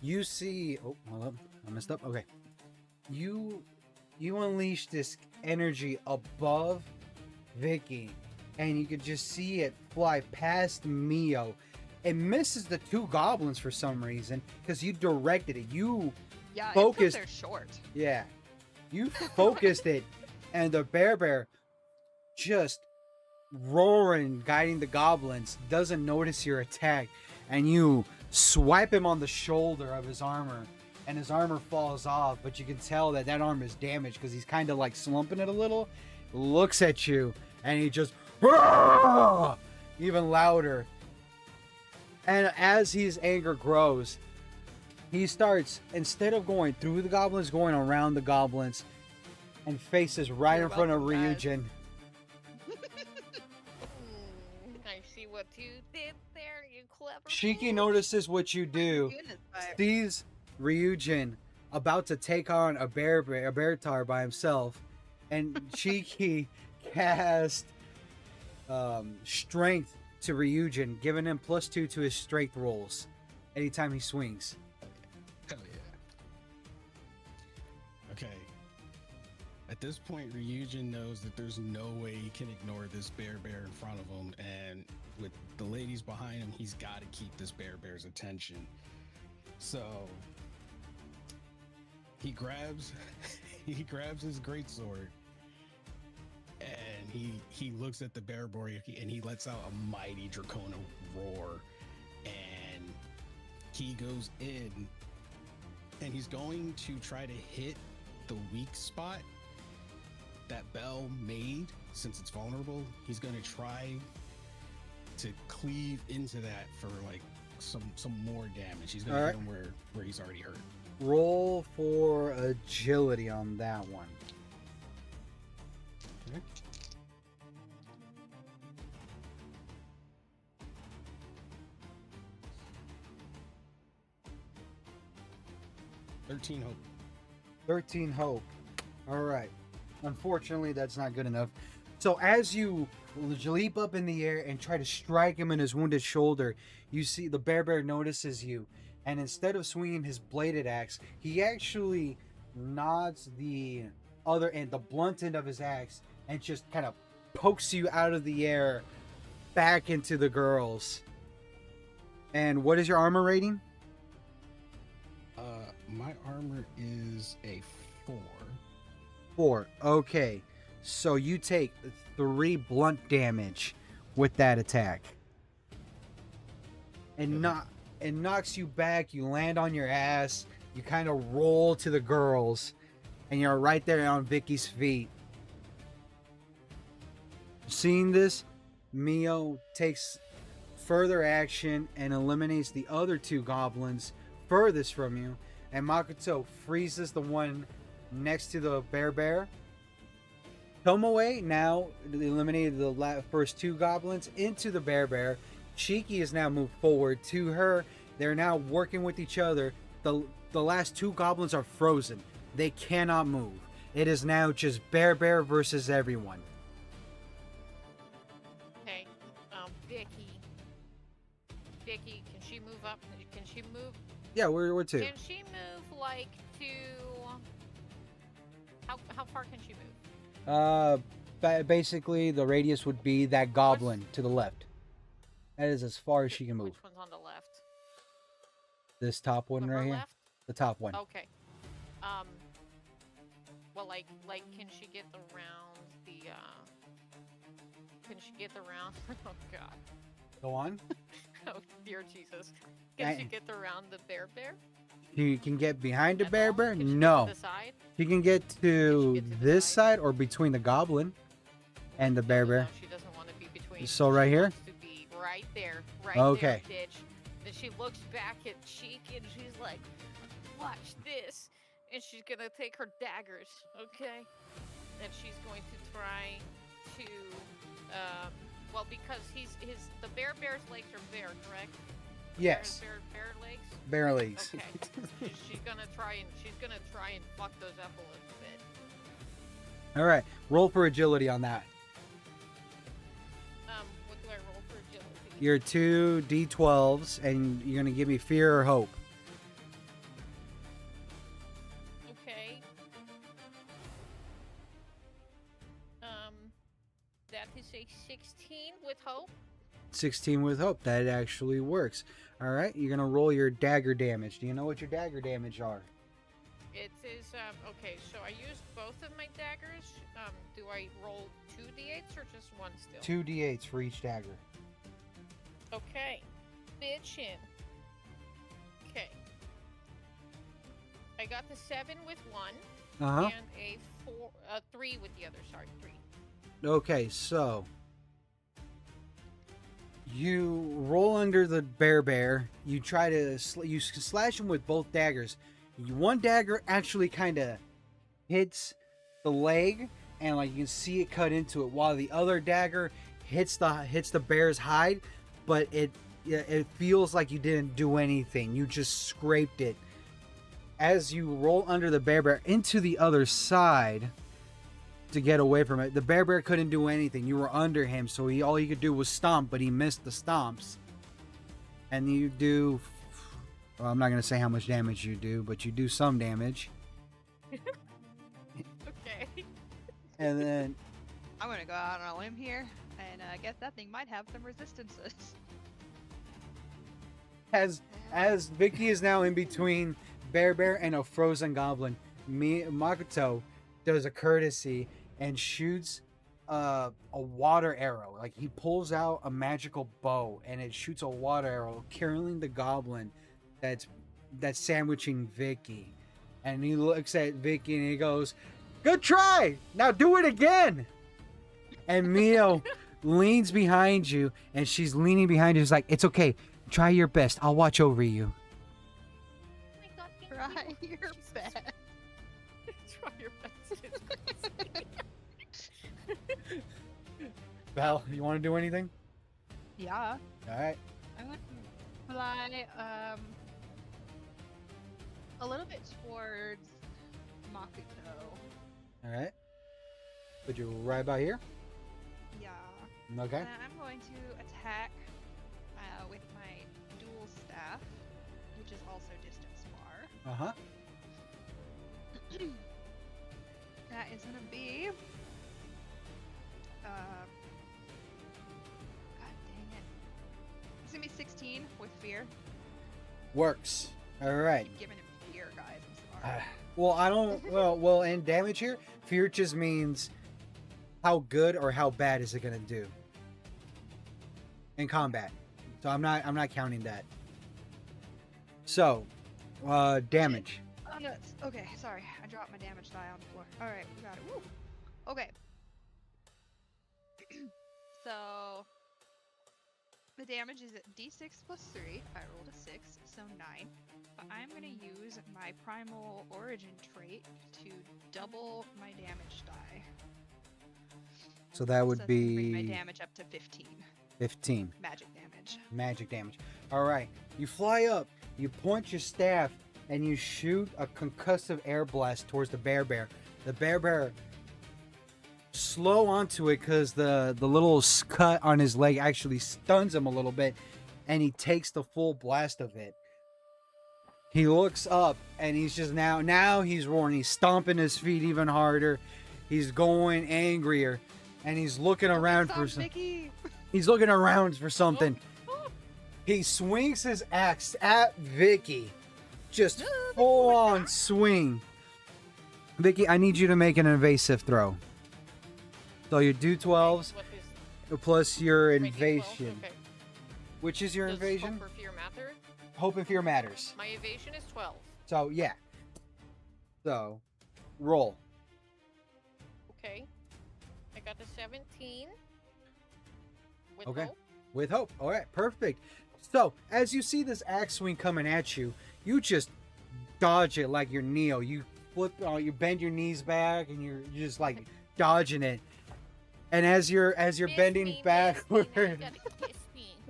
you see... Oh, hold up. I messed up. Okay. You unleash this energy above Vicky, and you could just see it fly past Mio. It misses the 2 goblins for some reason, because you directed it. You Yeah, focused. they're short. Yeah. You focused it, and the bear just roaring, guiding the goblins, doesn't notice your attack, and you swipe him on the shoulder of his armor, and his armor falls off, but you can tell that arm is damaged because he's kind of like slumping it a little, looks at you, and he just even louder. And as his anger grows, he starts, instead of going through the goblins, going around the goblins, and faces right You're in front of welcome, guys. Ryujin. I see what you did there, you clever. Shiki fool. notices what you do, Goodness, fire. sees Ryujin about to take on a bear tar by himself, and Shiki casts strength to Ryujin, giving him +2 to his strength rolls anytime he swings. Hell yeah. Okay. At this point, Ryujin knows that there's no way he can ignore this bear in front of him, and with the ladies behind him, he's got to keep this bear's attention. So he grabs his greatsword, and he looks at the bear and he lets out a mighty Dracona roar, and he goes in, and he's going to try to hit the weak spot that Belle made. Since it's vulnerable, he's going to try to cleave into that for like some more damage. He's going to hit him where he's already hurt. Roll for agility on that one. Okay. 13 hope. 13 hope. All right. Unfortunately, that's not good enough. So as you leap up in the air and try to strike him in his wounded shoulder, you see the bear notices you, and instead of swinging his bladed axe, he actually nods the other end, the blunt end of his axe, and just kind of pokes you out of the air back into the girls. And what is your armor rating? My armor is a 4. 4. Okay. So you take 3 blunt damage with that attack. And it knocks you back, you land on your ass, you kind of roll to the girls, and you're right there on Vicky's feet. Seeing this, Mio takes further action and eliminates the other 2 goblins furthest from you, and Makoto freezes the one next to the bear. Tomoe now eliminated the first 2 goblins into the bear. Shiki has now moved forward to her. They're now working with each other. The last 2 goblins are frozen. They cannot move. It is now just bear versus everyone. Okay. Vicky, can she move up? Can she move? Yeah, we're 2. Can she move like to? How far can she move? Basically, the radius would be that goblin to the left. That is as far as she can move. Which one's on the left? This top one Her right here. left? The top one. Okay. Well, like, can she get around the? Can she get around? Oh God. Go on. Oh dear Jesus. Can she get around the bear? You can get behind the At bear. all? Can she get No. to the side? You can get to get to the this side? side or between the goblin and the bear. No, she doesn't want to be between. So right She here? wants to be right there. Right Okay. there, bitch. Then she looks back at Cheek and she's like, "Watch this," and she's gonna take her daggers, okay? And she's going to try to, well, because the bear's legs are bare, correct? Yes. Bear legs. Bear legs. Okay. she's gonna try and fuck those up a little bit. All right. Roll for agility on that. What do I roll for agility? Your 2 d12s, and you're gonna give me fear or hope. Okay. That is a 16 with hope. 16 with hope. That actually works. All right. You're gonna roll your dagger damage. Do you know what your dagger damage are? It is, okay, so I used both of my daggers. Do I roll 2d8s or just one still? 2 d8s for each dagger. Okay. Bitchin'. Okay. I got the 7 with one, Uh huh. and a 3 with the other, sorry, 3. Okay, so you roll under the bear. You try to you slash him with both daggers. One dagger actually kind of hits the leg, and like you can see it cut into it, while the other dagger hits the bear's hide, but it feels like you didn't do anything. You just scraped it. As you roll under the bear into the other side to get away from it, the bear couldn't do anything. You were under him, so all he could do was stomp, but he missed the stomps. And you do, well, I'm not going to say how much damage you do, but you do some damage. Okay. And then I'm gonna go out on a limb here, and I guess that thing might have some resistances. as Vicky is now in between bear and a frozen goblin, Makoto does a courtesy and shoots a water arrow. Like he pulls out a magical bow and it shoots a water arrow, killing the goblin that's sandwiching Vicky. And he looks at Vicky and he goes, "Good try! Now do it again!" And Mio leans behind you, and she's leaning behind you. She's like, "It's okay. Try your best. I'll watch over you." Oh my God, thank Try you. your Jesus. best. Try your best. Val, you want to do anything? Yeah. All right. I'm gonna fly a little bit towards Makuto. All right. Put you right about here. Yeah. Okay. And I'm going to attack with my dual staff, which is also distance far. Uh huh. That is gonna be. God dang it. It's gonna be 16 with fear. Works. All right. I'm giving him fear, guys. I'm sorry. Well, I don't. Well, and damage here. Fear just means how good or how bad is it gonna do in combat. So I'm not counting that. So, damage. Oh, nuts. Okay, sorry. I dropped my damage die on the floor. Alright, we got it. Woo! Okay. So, the damage is at d6 plus 3. I rolled a 6, so 9. But I'm going to use my primal origin trait to double my damage die. So that would So that's gonna be bring my damage up to 15. 15 Magic damage. magic damage. All right. You fly up. You point your staff and you shoot a concussive air blast towards the bear. The bear slow onto it because the little cut on his leg actually stuns him a little bit, and he takes the full blast of it. He looks up and he's just now he's roaring. He's stomping his feet even harder. He's going angrier, and he's looking around for some. Vicky! He's looking around for something. He swings his axe at Vicky. Just full on swing. Vicky, I need you to make an evasive throw. So you do 12s What is plus your rating 12? invasion. Okay. Which is your Does invasion? hope or fear matter? Hope and fear matters. My evasion is 12. So yeah. So roll. Okay. I got a 17. With Okay. hope. With hope. All right, perfect. So as you see this axe swing coming at you, you just dodge it like you're Neo. You flip, you bend your knees back, and you're just like dodging it. And as you're Kiss bending me, backward, Miss me, now you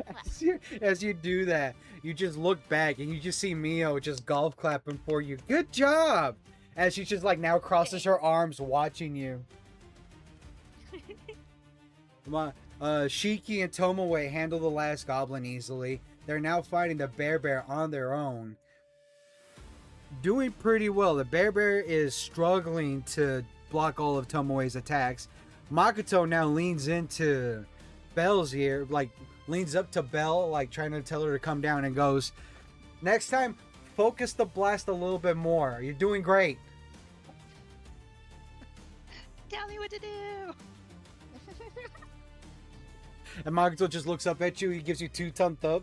gotta kiss me. as you do that, you just look back and you just see Mio just golf clapping for you. Good job! As she just like now crosses her arms watching you. Come on. Shiki and Tomoe handle the last goblin easily. They're now fighting the bear on their own. Doing pretty well. The bear is struggling to block all of Tomoe's attacks. Makoto now leans into Belle's ear, like leans up to Belle, like trying to tell her to come down, and goes, "Next time, focus the blast a little bit more. You're doing great." Tell me what to do! And Makoto just looks up at you. He gives you two thumbs up.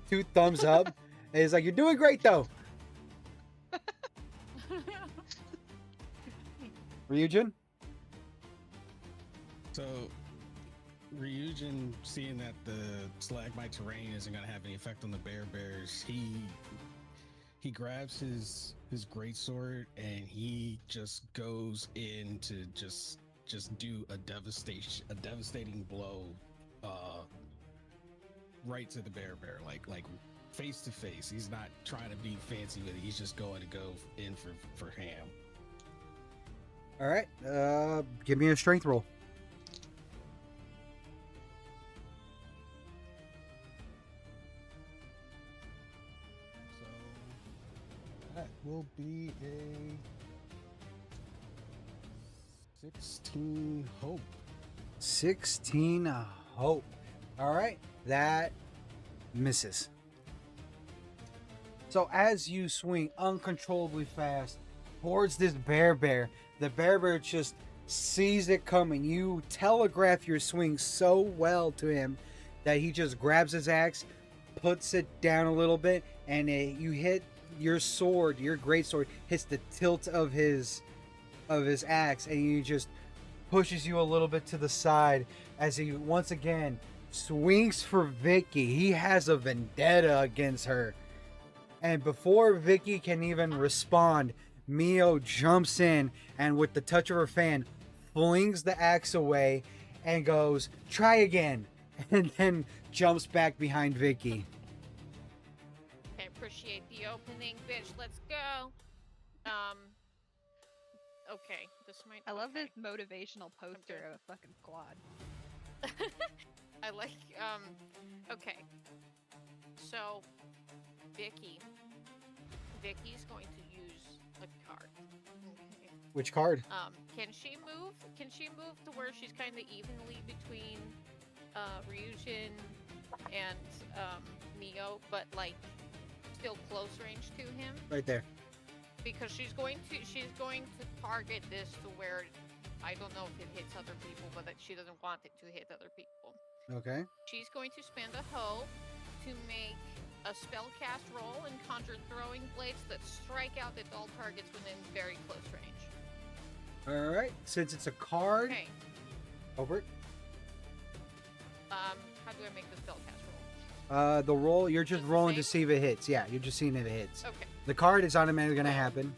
And he's like, "You're doing great, though." Ryujin? So, Ryujin, seeing that the stalagmite terrain isn't going to have any effect on the bears, he grabs his greatsword and he just goes in to just do a devastating blow, right to the bear, like face to face. He's not trying to be fancy with it. He's just going to go in for ham. All right. Give me a strength roll. So that will be a 16 hope. 16 hope. All right. That misses. So as you swing uncontrollably fast towards this bear, the bear just sees it coming. You telegraph your swing so well to him that he just grabs his axe, puts it down a little bit, and you hit your sword, your great sword hits the tilt of his axe, and he just pushes you a little bit to the side as he once again swings for Vicky. He has a vendetta against her. And before Vicky can even respond, Mio jumps in and with the touch of her fan flings the axe away and goes, "Try again," and then jumps back behind Vicky. Okay, appreciate the opening, bitch. Let's go. Okay, this might. I love okay. this motivational poster of a fucking squad. I like. Okay. So, Vicky's going to use a card. Okay. Which card? Can she move? Can she move to where she's kind of evenly between Ryujin and Mio, but like still close range to him? Right there. Because she's going to target this to where I don't know if it hits other people, but that she doesn't want it to hit other people. Okay. She's going to spend a hope to make a spellcast roll and conjure throwing blades that strike out at all targets within very close range. All right. Since it's a card. Okay. Over. How do I make the spellcast roll? The roll. You're just Just the rolling to same? see if it hits. Yeah, you're just seeing if it hits. Okay. The card is automatically going to happen.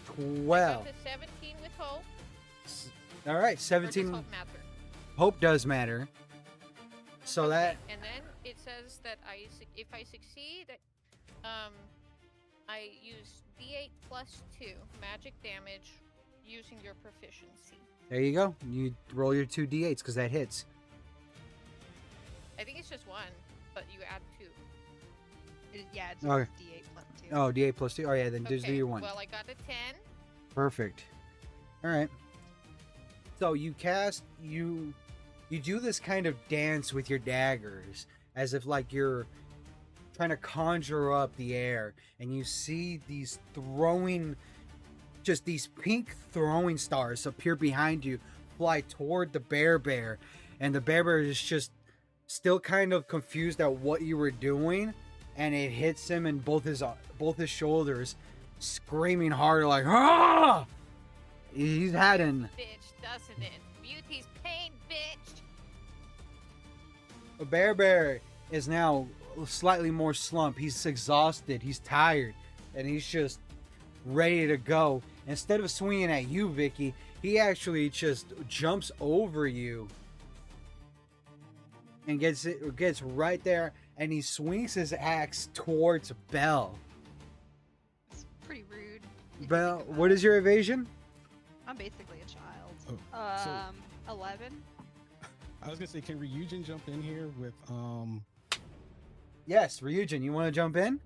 I 12. got the 17 with hope. All right. Or does 17. hope matter? Hope does matter. So that. Okay, and then it says that if I succeed, I use D8 plus 2 magic damage using your proficiency. There you go. You roll your 2 d8s because that hits. I think it's just 1, but you add 2. Yeah, it's Okay. D8 plus 2. Oh, d8 plus 2. Oh, yeah, then just do Okay, your 1. well, I got a 10. Perfect. All right. So you cast, you do this kind of dance with your daggers as if like you're trying to conjure up the air, and you see these these pink throwing stars appear behind you, fly toward the bear, and the bear is just still kind of confused at what you were doing, and it hits him in both his shoulders, screaming harder like ah! He's had an Bitch, doesn't it? Beauty's pain, bitch. a bear is now slightly more slumped. He's exhausted. He's tired, and he's just ready to go. Instead of swinging at you, Vicky, he actually just jumps over you and gets right there, and he swings his axe towards Belle. It's pretty rude. if you Belle, think about what it. is your evasion? I'm basically a child. Oh, 11. I was gonna say, can Ryujin jump in here with Yes, Ryujin, you want to jump in?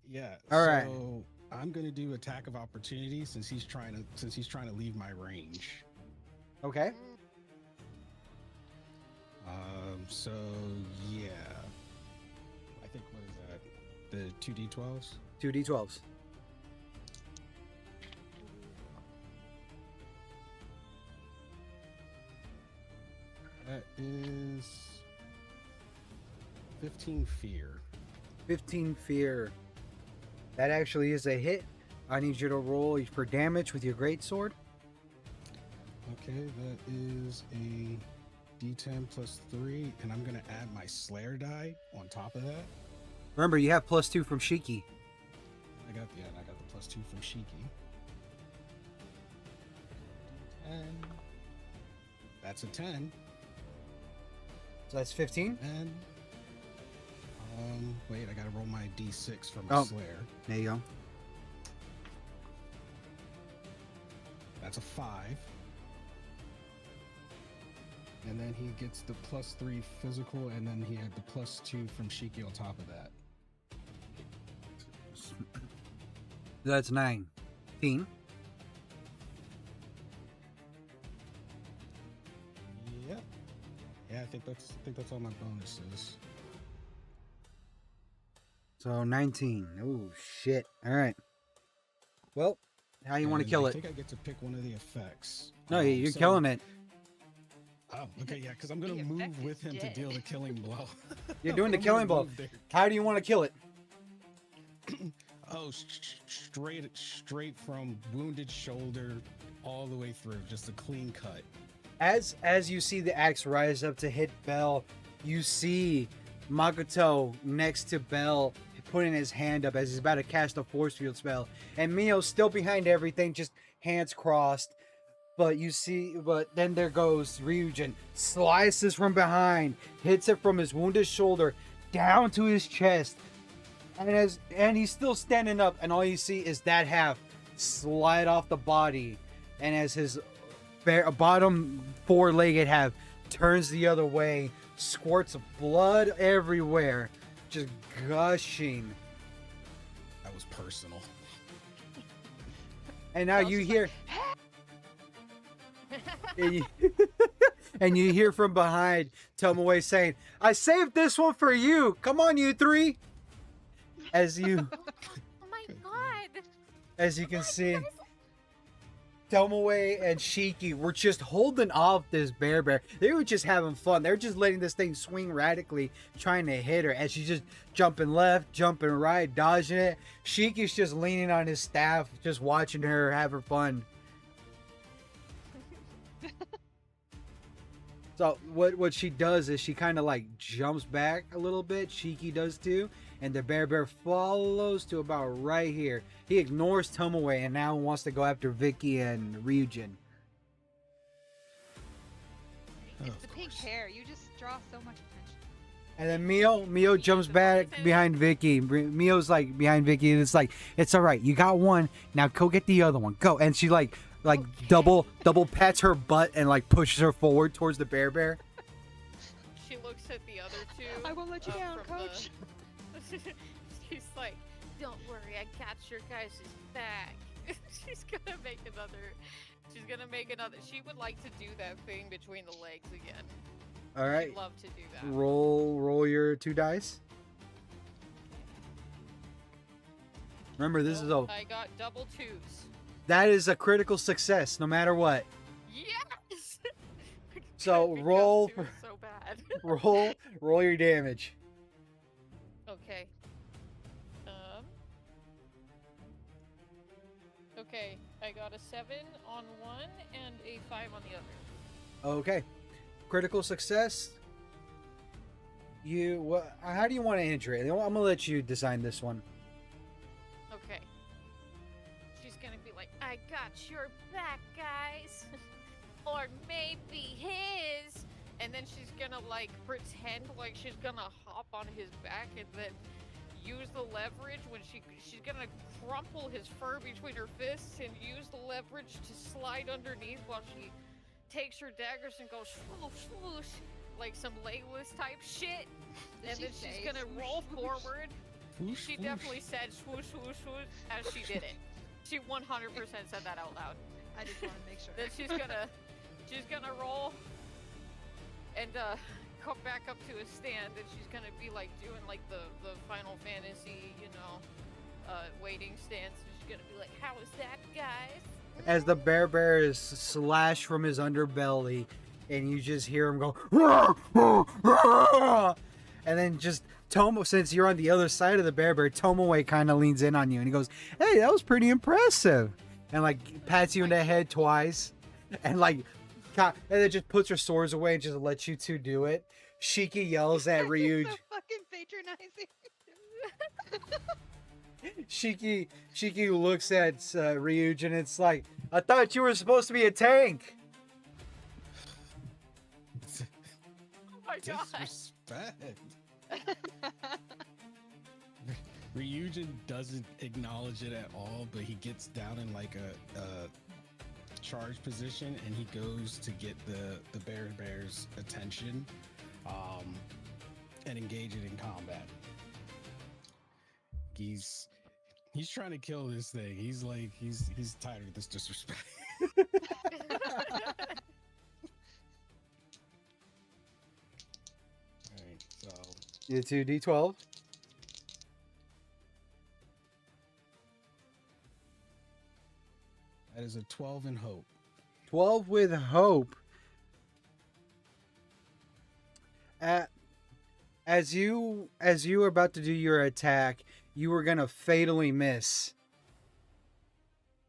Yeah. All right. So I'm gonna do attack of opportunity since he's trying to leave my range. Okay. So yeah. I think what is that? The 2d12s? 2d12s. That is 15 fear. 15 fear. That actually is a hit. I need you to roll for damage with your greatsword. Okay, that is a d10 plus 3, and I'm gonna add my Slayer die on top of that. Remember, you have +2 from Shiki. I got the plus 2 from Shiki. 10. That's a 10. So that's 15. And wait, I gotta roll my d6 for my Slayer. There you go. That's a 5. And then he gets the +3 physical, and then he had the +2 from Shiki on top of that. That's 19. Yep. Yeah, I think that's all my bonuses. So 19. Oh shit. All right. Well, how you want to And kill I it? think I get to pick one of the effects. No, you're So- killing it. Oh, okay, yeah, because I'm gonna The move effect with is him to dead. deal the killing blow. You're doing the I'm gonna killing blow. move there. How do you want to kill it? Oh, straight from wounded shoulder all the way through, just a clean cut. As you see the axe rise up to hit Belle, you see Makoto next to Belle putting his hand up as he's about to cast a force field spell, and Mio's still behind everything, just hands crossed. But then there goes Ryujin, slices from behind, hits it from his wounded shoulder down to his chest, and he's still standing up, and all you see is that half slide off the body, and as his bottom four-legged half turns the other way, squirts of blood everywhere, just gushing. That was personal. And now Bells you is hear, and you, and you hear from behind Tomoe saying, "I saved this one for you. Come on, you three." As you Oh my god! As you can see, Tomoe and Shiki were just holding off this bear. They were just having fun. They were just letting this thing swing radically, trying to hit her. As she's just jumping left, jumping right, dodging it. Shiki's just leaning on his staff, just watching her have her fun. So what she does is she kind of like jumps back a little bit. Shiki does too. And the bear follows to about right here. He ignores Tomoe and now wants to go after Vicky and Ryujin. It's the pink hair. You just draw so much attention. And then Mio jumps back behind Vicky. Mio's like behind Vicky, and it's like, it's all right. You got one. Now go get the other one. Go. And she like Okay. double pats her butt and like pushes her forward towards the bear. She looks at the other two. I won't let you down, from coach. She's like, "Don't worry, I got your guys' back." She's gonna make another. She would like to do that thing between the legs again. All right. She'd love to do that. Roll your 2 dice. Remember, this is I got double 2s. that is a critical success, no matter what. Yes. So Because roll 2 is so bad. roll your damage. Okay. Okay, I got a 7 on one and a 5 on the other. Okay, critical success. How do you want to enter it? I'm gonna let you design this one. Okay. She's gonna be like, "I got your back, guys," or maybe his, and then she's gonna like pretend like she's gonna hop on his back and then use the leverage when she's gonna crumple his fur between her fists and use the leverage to slide underneath while she takes her daggers and goes swoosh swoosh like some Legolas type shit. Did And she then say she's gonna swoosh, roll swoosh? forward. Whoosh, She whoosh. definitely said swoosh swoosh swoosh as she did it. She 100% said that out loud. I just want to make sure. Then she's gonna roll and come back up to a stand, and she's gonna be like doing like the Final Fantasy, waiting stance. And she's gonna be like, "How is that, guys?" As the bear is slashed from his underbelly, and you just hear him go, "Rah, rah, rah." And then just since you're on the other side of the bear, Tomoe kind of leans in on you, and he goes, "Hey, that was pretty impressive," and like pats you in the head twice, and like, and then just puts her swords away and just lets you two do it. Shiki yells at You're Ryuj. so fucking patronizing. Shiki looks at Ryuj, and it's like, "I thought you were supposed to be a tank." Oh my god. Disrespect. Ryujin doesn't acknowledge it at all, but he gets down in like a charge position, and he goes to get the bear's attention, and engage it in combat. He's trying to kill this thing. He's tired of this disrespect. Alright, so You 2d12. that is a 12 in hope. 12 with hope. As you were about to do your attack, you were gonna fatally miss.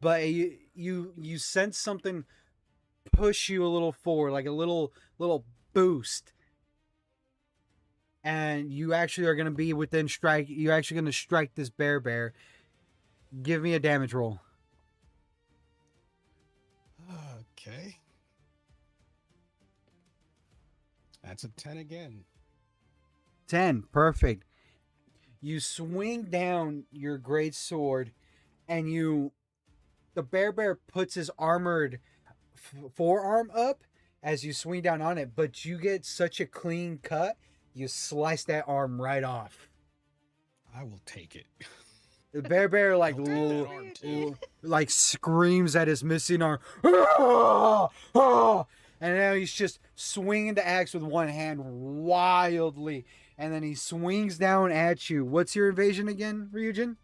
But you sense something push you a little forward, like a little boost. And you actually are gonna be within strike. You're actually gonna strike this bear. Give me a damage roll. Okay. That's a 10 again. 10. Perfect. You swing down your great sword, and the bear puts his armored forearm up as you swing down on it, but you get such a clean cut, you slice that arm right off. I will take it. The bear like I'll take that arm too. like screams at his missing arm. "Ah! Ah!" And now he's just swinging the axe with one hand wildly, and then he swings down at you. What's your evasion again, Ryujin?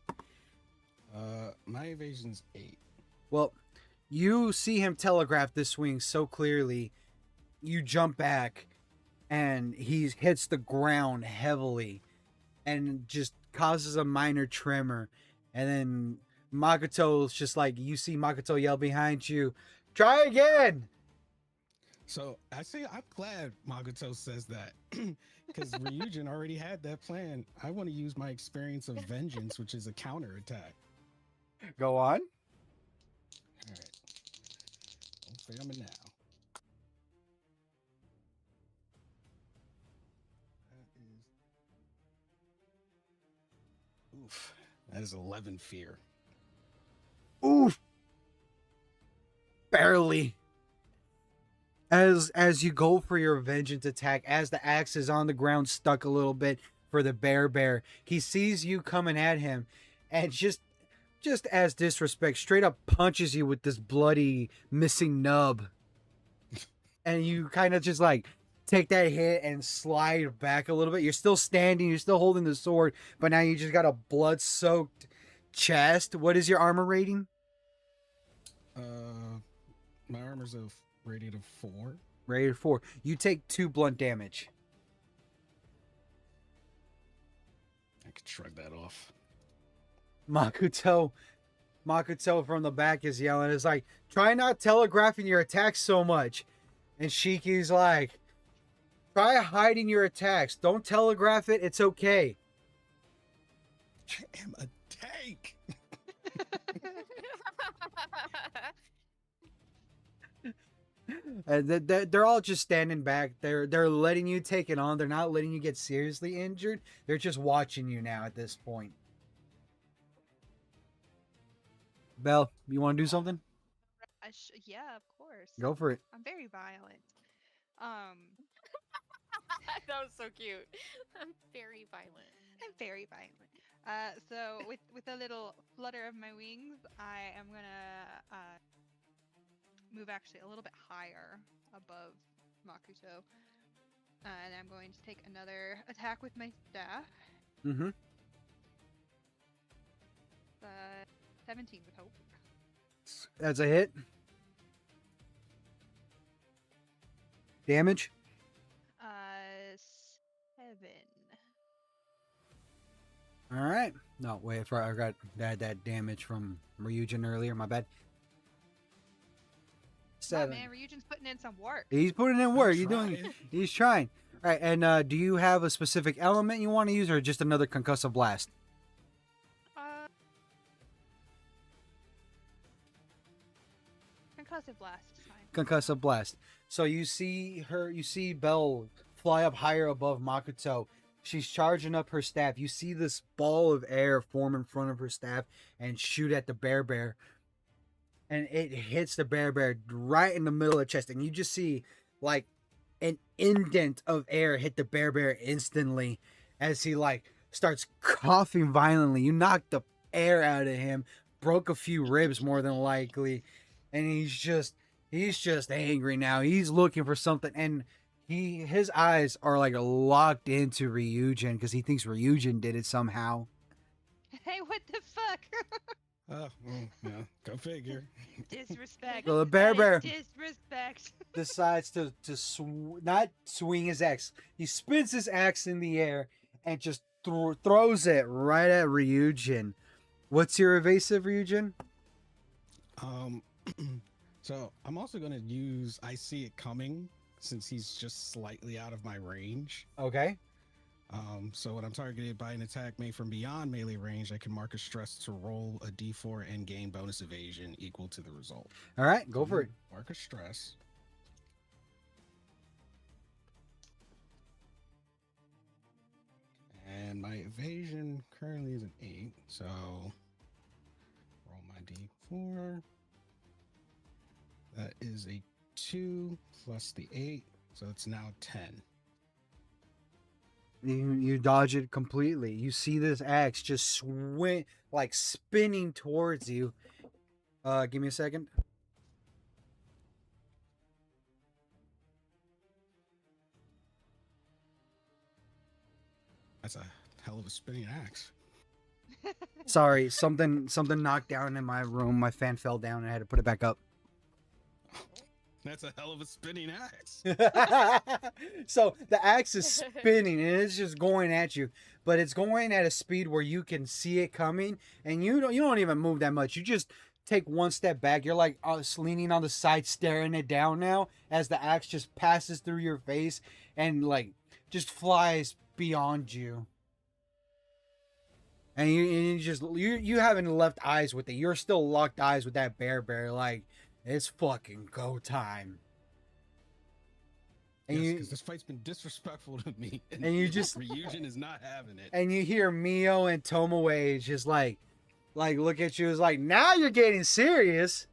My evasion's 8. Well, you see him telegraph this swing so clearly. You jump back, and he hits the ground heavily, and just causes a minor tremor. And then Makoto's just like, you see Makoto yell behind you, "Try again!" So I say I'm glad Magoto says that because Ryujin already had that plan. I want to use my experience of vengeance, which is a counter attack. Go on. All right, don't fail me now. Oof, that is 11 fear. Oof. Barely. As you go for your vengeance attack, as the axe is on the ground stuck a little bit for the bear, he sees you coming at him, and just as disrespect, straight up punches you with this bloody missing nub. And you kind of just like take that hit and slide back a little bit. You're still standing, you're still holding the sword, but now you just got a blood-soaked chest. What is your armor rating? My armor's rated of 4. Rated 4. You take 2 blunt damage. I could shrug that off. Makoto from the back is yelling. It's like, try not telegraphing your attacks so much. And Shiki's like, try hiding your attacks. Don't telegraph it. It's okay. I am a tank. They're all just standing back. They're letting you take it on. They're not letting you get seriously injured. They're just watching you now at this point. Belle, you want to do something? Yeah, of course. Go for it. I'm very violent. That was so cute. I'm very violent. I'm very violent. So with a little flutter of my wings, I am gonna move actually a little bit higher above Makoto, and I'm going to take another attack with my staff. Mm-hmm. 17 with hope. That's a hit. Damage? 7. All right. No, wait. I got that damage from Ryujin earlier. My bad. Wow, 7. man, Ryujin's putting in some work. He's putting in work. I'm You doing? trying. He's trying. All right. And do you have a specific element you want to use, or just another concussive blast? Concussive blast is fine. Concussive blast. So you see Belle fly up higher above Makoto. She's charging up her staff. You see this ball of air form in front of her staff and shoot at the bear. And it hits the bear right in the middle of the chest. And you just see like an indent of air hit the bear instantly as he like starts coughing violently. You knocked the air out of him, broke a few ribs more than likely. And he's just angry now. He's looking for something, and his eyes are like locked into Ryujin because he thinks Ryujin did it somehow. Hey, what the fuck? Oh, well, yeah, go figure. Disrespect. So the That bear is disrespect. decides to not swing his axe. He spins his axe in the air and just throws it right at Ryujin. What's your evasive, Ryujin? So I'm also gonna use I see it coming since he's just slightly out of my range. Okay. So when I'm targeted by an attack made from beyond melee range, I can mark a stress to roll a d4 and gain bonus evasion equal to the result. All right, go for it. Mark a stress. And my evasion mine currently is an 8, so roll my d4. That is a 2 plus the 8, so it's now 10. You dodge it completely. You see this axe just swing, like spinning towards you. Give me a second. That's a hell of a spinning axe. Sorry, something knocked down in my room. My fan fell down and I had to put it back up. That's a hell of a spinning axe. So the axe is spinning and it's just going at you, but it's going at a speed where you can see it coming, and you don't even move that much. You just take one step back. You're like leaning on the side, staring it down now as the axe just passes through your face and like just flies beyond you. And you haven't left eyes with it. You're still locked eyes with that bear. Like, it's fucking go time. And Yes, because this fight's been disrespectful to me, and you just Ryujin is not having it. and you hear Mio and Tomoe just like look at you, is like, now you're getting serious.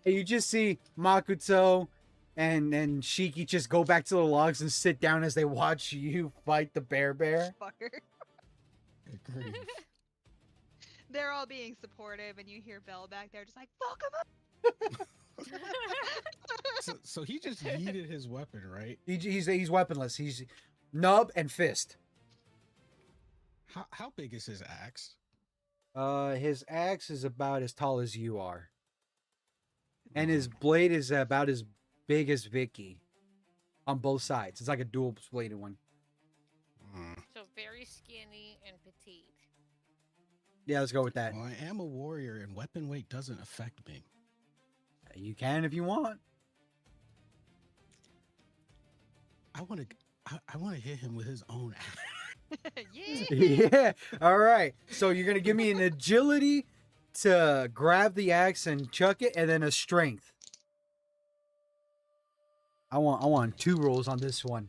And you just see Makoto and Shiki just go back to the logs and sit down as they watch you fight the bear. Fucker. Good grief. They're all being supportive, and you hear Belle back there just like, fuck him up! So he just yeeted his weapon, right? He's weaponless. He's nub and fist. How big is his axe? His axe is about as tall as you are. And his blade is about as big as Vicky. On both sides. It's like a dual bladed one. So very skinny and petite. Yeah, let's go with that. Well, I am a warrior, and weapon weight doesn't affect me. You can if you want. I want to hit him with his own axe. Yeah! Yeah. All right. So you're gonna give me an agility to grab the axe and chuck it, and then a strength. I want 2 rolls on this one.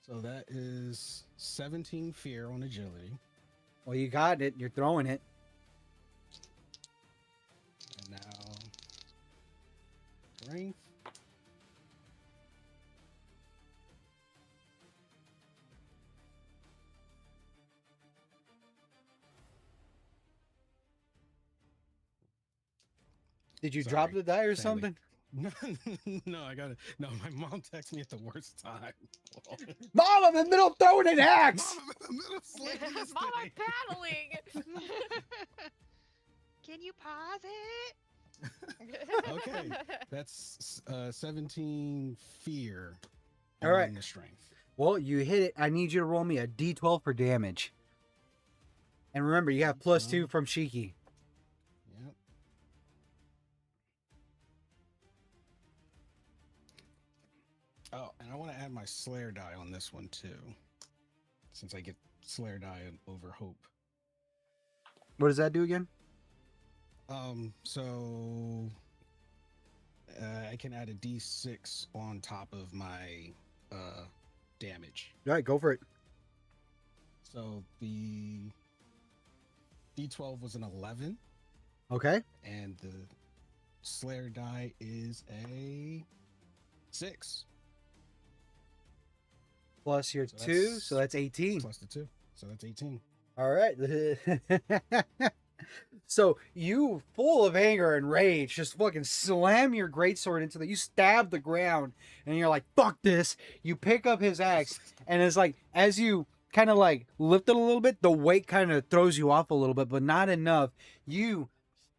So that is 17 fear on agility. Well, you got it. You're throwing it. And now strength. Did you Sorry, drop the die or sadly. something? No, I got it. No, my mom texted me at the worst time. Mom, I'm in the middle of throwing an axe. Mom, I'm in the middle of slinging this Mom, I'm thing. paddling. Can you pause it? Okay, that's 17 fear. All right. on the strength. Well, you hit it. I need you to roll me a d12 for damage. And remember, you have +2 from Shiki. Yep. Oh, and I want to add my Slayer die on this one too, since I get Slayer die over Hope. What does that do again? So I can add a D6 on top of my damage. All right, go for it. So the D12 was an 11, Okay. and the Slayer die is a 6 Plus your So 2, that's- so that's 18. plus the 2, so that's 18. All right. So you, full of anger and rage, just fucking slam your greatsword into you stab the ground, and you're like, fuck this. You pick up his axe, and it's like, as you kind of like lift it a little bit, the weight kind of throws you off a little bit, but not enough. You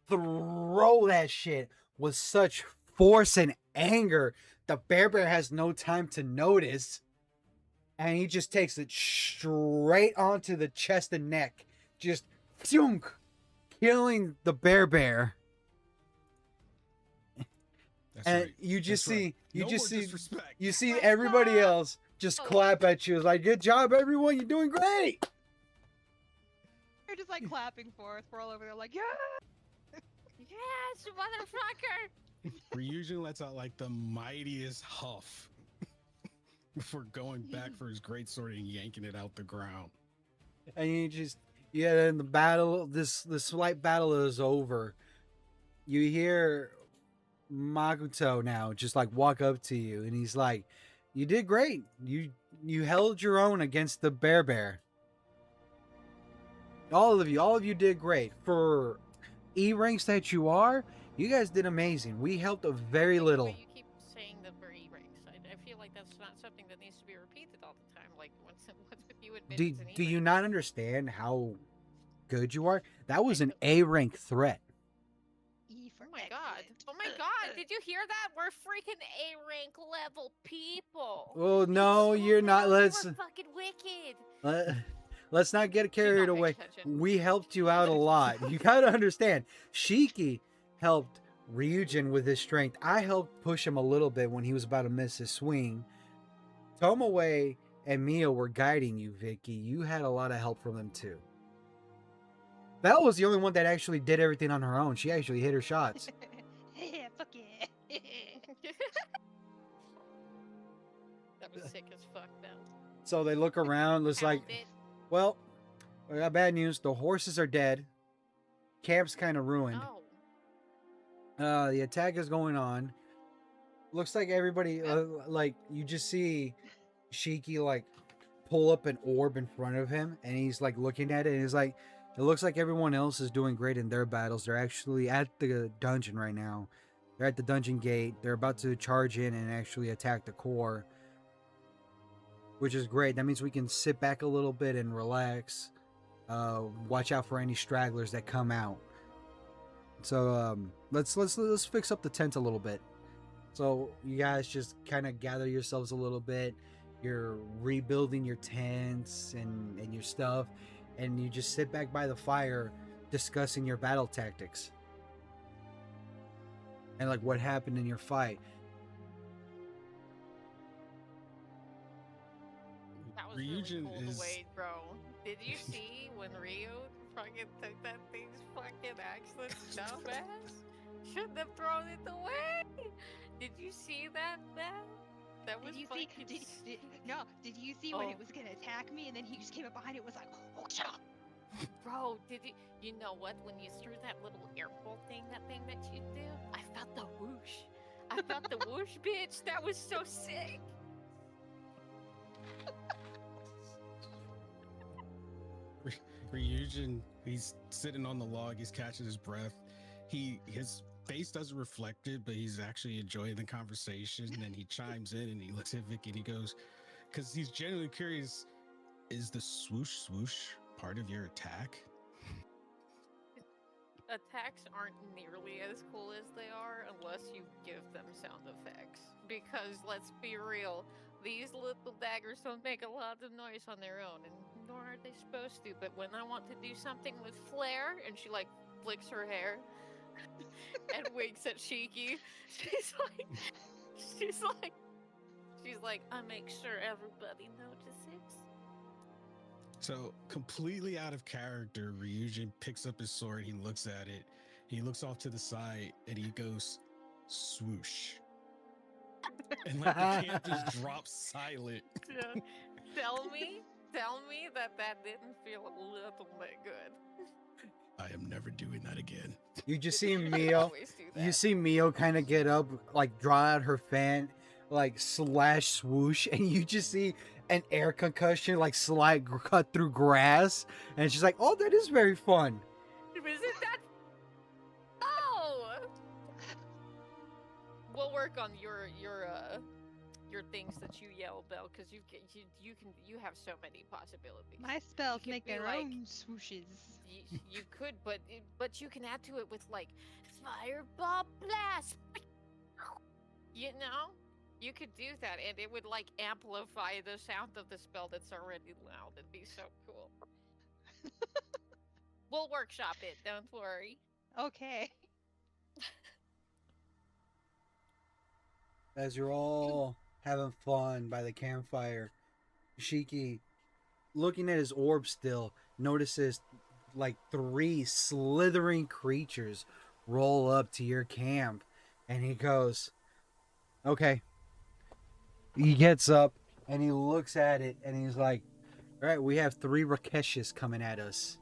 throw that shit with such force and anger. The bear has no time to notice, and he just takes it straight onto the chest and neck, just thunk, killing the bear. That's And right. you just That's see, right. you No just more see, disrespect. you see Let's everybody go. else just Oh. clap at you. It's like, good job, everyone. You're doing great. They're just like clapping for us. We're all over there like, yeah! Yes, motherfucker. Ryujin lets out like the mightiest huff before going back for his greatsword and yanking it out the ground. And you just, yeah, in the battle, the slight battle is over. You hear Maguto now just like walk up to you, and he's like, "You did great. You held your own against the bear. All of you did great. For E ranks that you are, you guys did amazing. We helped a very The little." way you keep saying the very ranks, I feel like that's not something that needs to be repeated all the time. Like, what's with you admitting it's an Do E you rank? not understand how good you are? That was I an don't- A rank threat. E for Oh my god! excellent. Oh my god! Did you hear that? We're freaking A rank level people. Well, no, Come on you're not. now, you were fucking wicked. Let, let's not get She's carried not paying away. attention. We helped you out a lot. You gotta understand. Shiki helped Ryujin with his strength. I helped push him a little bit when he was about to miss his swing. Tomoe and Mio were guiding you, Vicky. You had a lot of help from them too. Belle was the only one that actually did everything on her own. She actually hit her shots. Yeah, fuck yeah. That was sick as fuck, though. So they look around. It's like, Pound it. well, I got bad news. The horses are dead. Camp's kind of ruined. Oh. The attack is going on. Looks like everybody, like you just see Shiki like pull up an orb in front of him, and he's like looking at it, and he's like, it looks like everyone else is doing great in their battles. They're actually at the dungeon right now. They're at the dungeon gate. They're about to charge in and actually attack the core, which is great. That means we can sit back a little bit and relax. Watch out for any stragglers that come out. So let's fix up the tent a little bit. So you guys just kind of gather yourselves a little bit. You're rebuilding your tents and your stuff, and you just sit back by the fire discussing your battle tactics and like what happened in your fight. That was really Ryujin cool is to wait, bro. Did you see when Rio fucking took that thing's fucking excellent dumbass? Shouldn't have thrown it away. Did you see that, man? That was Did you fucking see? Did you see when Oh. it was gonna attack me and then he just came up behind it? Was like, oh shut up. Bro, did you? You know what? When you threw that little airbolt thing, that thing that you do, I felt the whoosh. I felt the whoosh, bitch. That was so sick. Ryujin, he's sitting on the log, he's catching his breath. His face doesn't reflect it, but he's actually enjoying the conversation. And he chimes in and he looks at Vicky and he goes, because he's genuinely curious, is the swoosh swoosh part of your attack? Attacks aren't nearly as cool as they are unless you give them sound effects. Because let's be real, these little daggers don't make a lot of noise on their own, and nor are they supposed to. But when I want to do something with flair, and she like flicks her hair and winks at Shiki, she's like, I make sure everybody notices. So, completely out of character, Ryujin picks up his sword, he looks at it, he looks off to the side, and he goes, swoosh. And like the camp just drops silent. Yeah. Tell me that didn't feel a little bit good. I am never doing that again. You just see I Mio. always do You that. see Mio kind of get up, like draw out her fan, like slash swoosh, and you just see an air concussion, like slide cut through grass, and she's like, "Oh, that is very fun." Isn't that? Oh! We'll work on your things that you yell, Belle, because you have so many possibilities. My spells could make be their like- own swooshes. You could, but you can add to it with like fireball blast. You know, you could do that, and it would like amplify the sound of the spell that's already loud. It'd be so cool. We'll workshop it. Don't worry. Okay. As you're all having fun by the campfire, Shiki, looking at his orb still, notices like 3 slithering creatures roll up to your camp. And he goes, okay. He gets up and he looks at it and he's like, all right, we have 3 Rakeshas coming at us.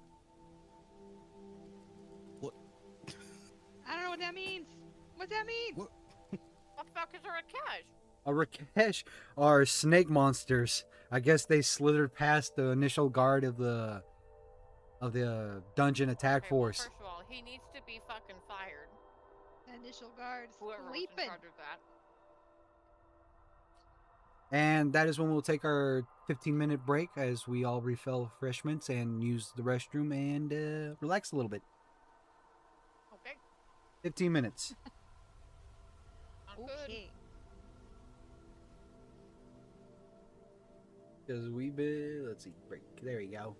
What? I don't know what that means. What's that mean? What? What the fuck is a Rakesh? A Rakesh are snake monsters. I guess they slithered past the initial guard of the dungeon attack Okay, well, force. first of all, he needs to be fucking fired. The initial guard Whoever was in sleeping. charge of that. And that is when we'll take our 15-minute break as we all refill refreshments and use the restroom and relax a little bit. Okay. 15 minutes. Sounds good. Okay. Because we've been, let's see, break. There you go.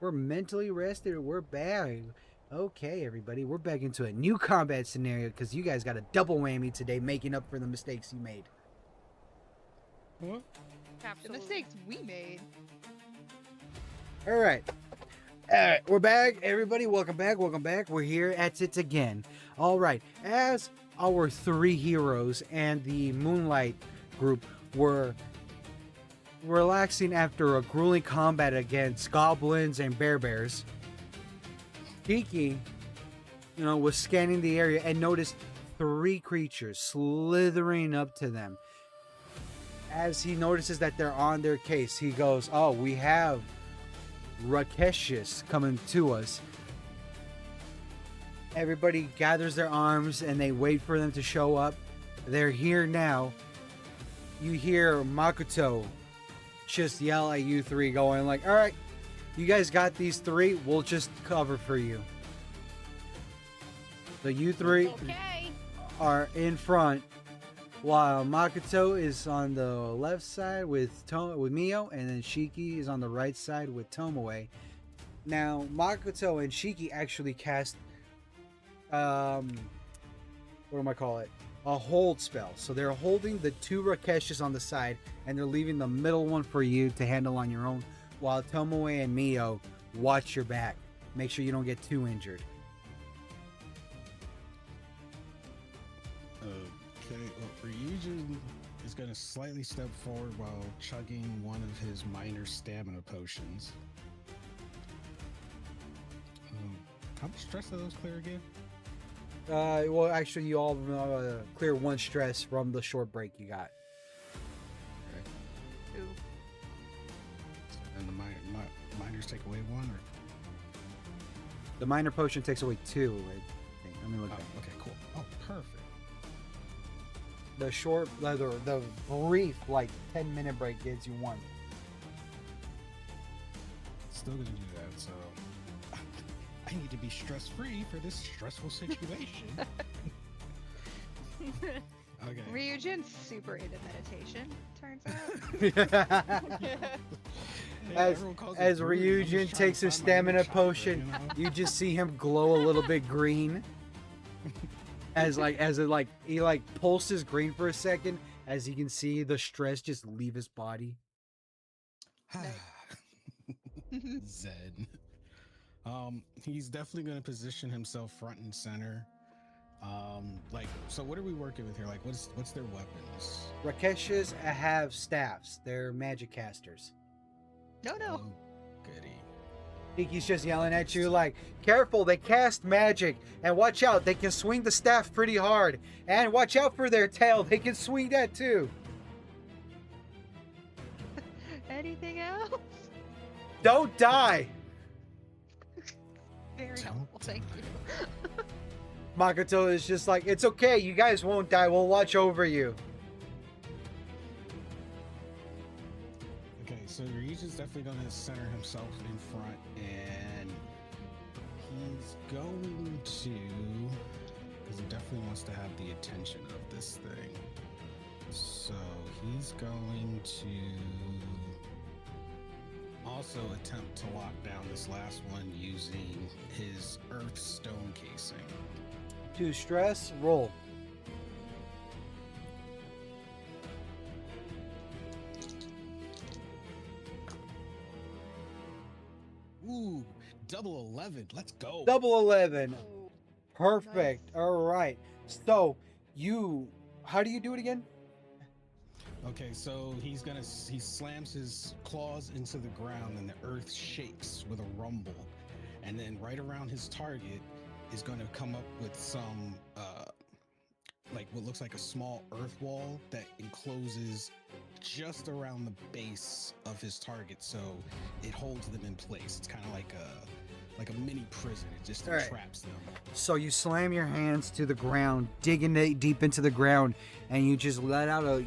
We're mentally rested. We're back. Okay, everybody, we're back into a new combat scenario because you guys got a double whammy today, making up for the mistakes you made. What? The Absolutely. mistakes we made. All right. All right, we're back, everybody. Welcome back. Welcome back. We're here at it again. All right, as our three heroes and the Moonlight group were relaxing after a grueling combat against goblins and bears, Kiki, was scanning the area and noticed three creatures slithering up to them. As he notices that they're on their case, he goes, "Oh, we have Rakeshis coming to us." Everybody gathers their arms and they wait for them to show up. They're here now. You hear Makoto just yell at you three, going like, "All right, you guys got these three. We'll just cover for you." So you three Okay. are in front, while Makoto is on the left side with Mio, and then Shiki is on the right side with Tomoe. Now, Makoto and Shiki actually cast, what do I call it? A hold spell. So they're holding the two Rakeshis on the side, and they're leaving the middle one for you to handle on your own, while Tomoe and Mio watch your back. Make sure you don't get too injured. Okay, well, Ryujin is going to slightly step forward while chugging one of his minor stamina potions. How much stress do those clear again? Well, actually, you all clear one stress from the short break you got. Okay. Ooh. And the minors take away one, or? The minor potion takes away two, I think. Let me look Oh, at it. okay, cool. Oh, perfect. The short, the brief, 10-minute break gives you one. Still gonna do that, so I need to be stress-free for this stressful situation. Okay. Ryujin's super into meditation, turns out. Yeah, As everyone calls it as breathing. I'm Ryujin just trying takes to his find my inner stamina chakra, potion, you know? you just see him glow a little bit green. He pulses green for a second, as you can see the stress just leave his body. Zen. He's definitely going to position himself front and center. So what are we working with here? Like, what's their weapons? Rakeshas have staffs. They're magic casters. No. Oh, goody. Kiki's just yelling at you like, "Careful, they cast magic, and watch out, they can swing the staff pretty hard, and watch out for their tail, they can swing that too. Anything else? Don't die." Very Don't helpful, thank you. Makoto is just like, "It's okay, you guys won't die, we'll watch over you." Okay, so Ryujin's definitely going to center himself in front, and he's going to, because he definitely wants to have the attention of this thing. So he's going to also attempt to lock down this last one using his earth stone casing. To stress, roll. Ooh, double 11. Let's go. Double 11. Oh, Perfect. Nice. All right. So, how do you do it again? Okay, so he slams his claws into the ground and the earth shakes with a rumble. And then right around his target is going to come up with some, what looks like a small earth wall that encloses just around the base of his target. So it holds them in place. It's kind of like a mini prison. It just All right. entraps them. So you slam your hands to the ground, digging deep into the ground, and you just let out a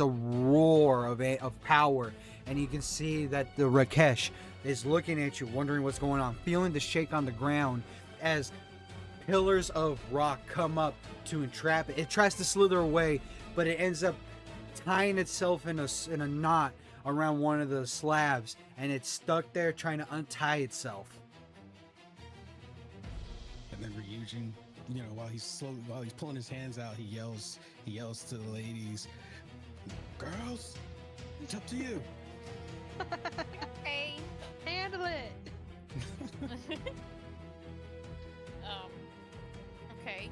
roar of power. And you can see that the Rakesh is looking at you, wondering what's going on, feeling the shake on the ground as pillars of rock come up to entrap it. It tries to slither away, but it ends up tying itself in a knot around one of the slabs, and it's stuck there trying to untie itself. And then Ryujin, while he's pulling his hands out, he yells to the ladies, "Girls, it's up to you." Okay. Handle it. Okay.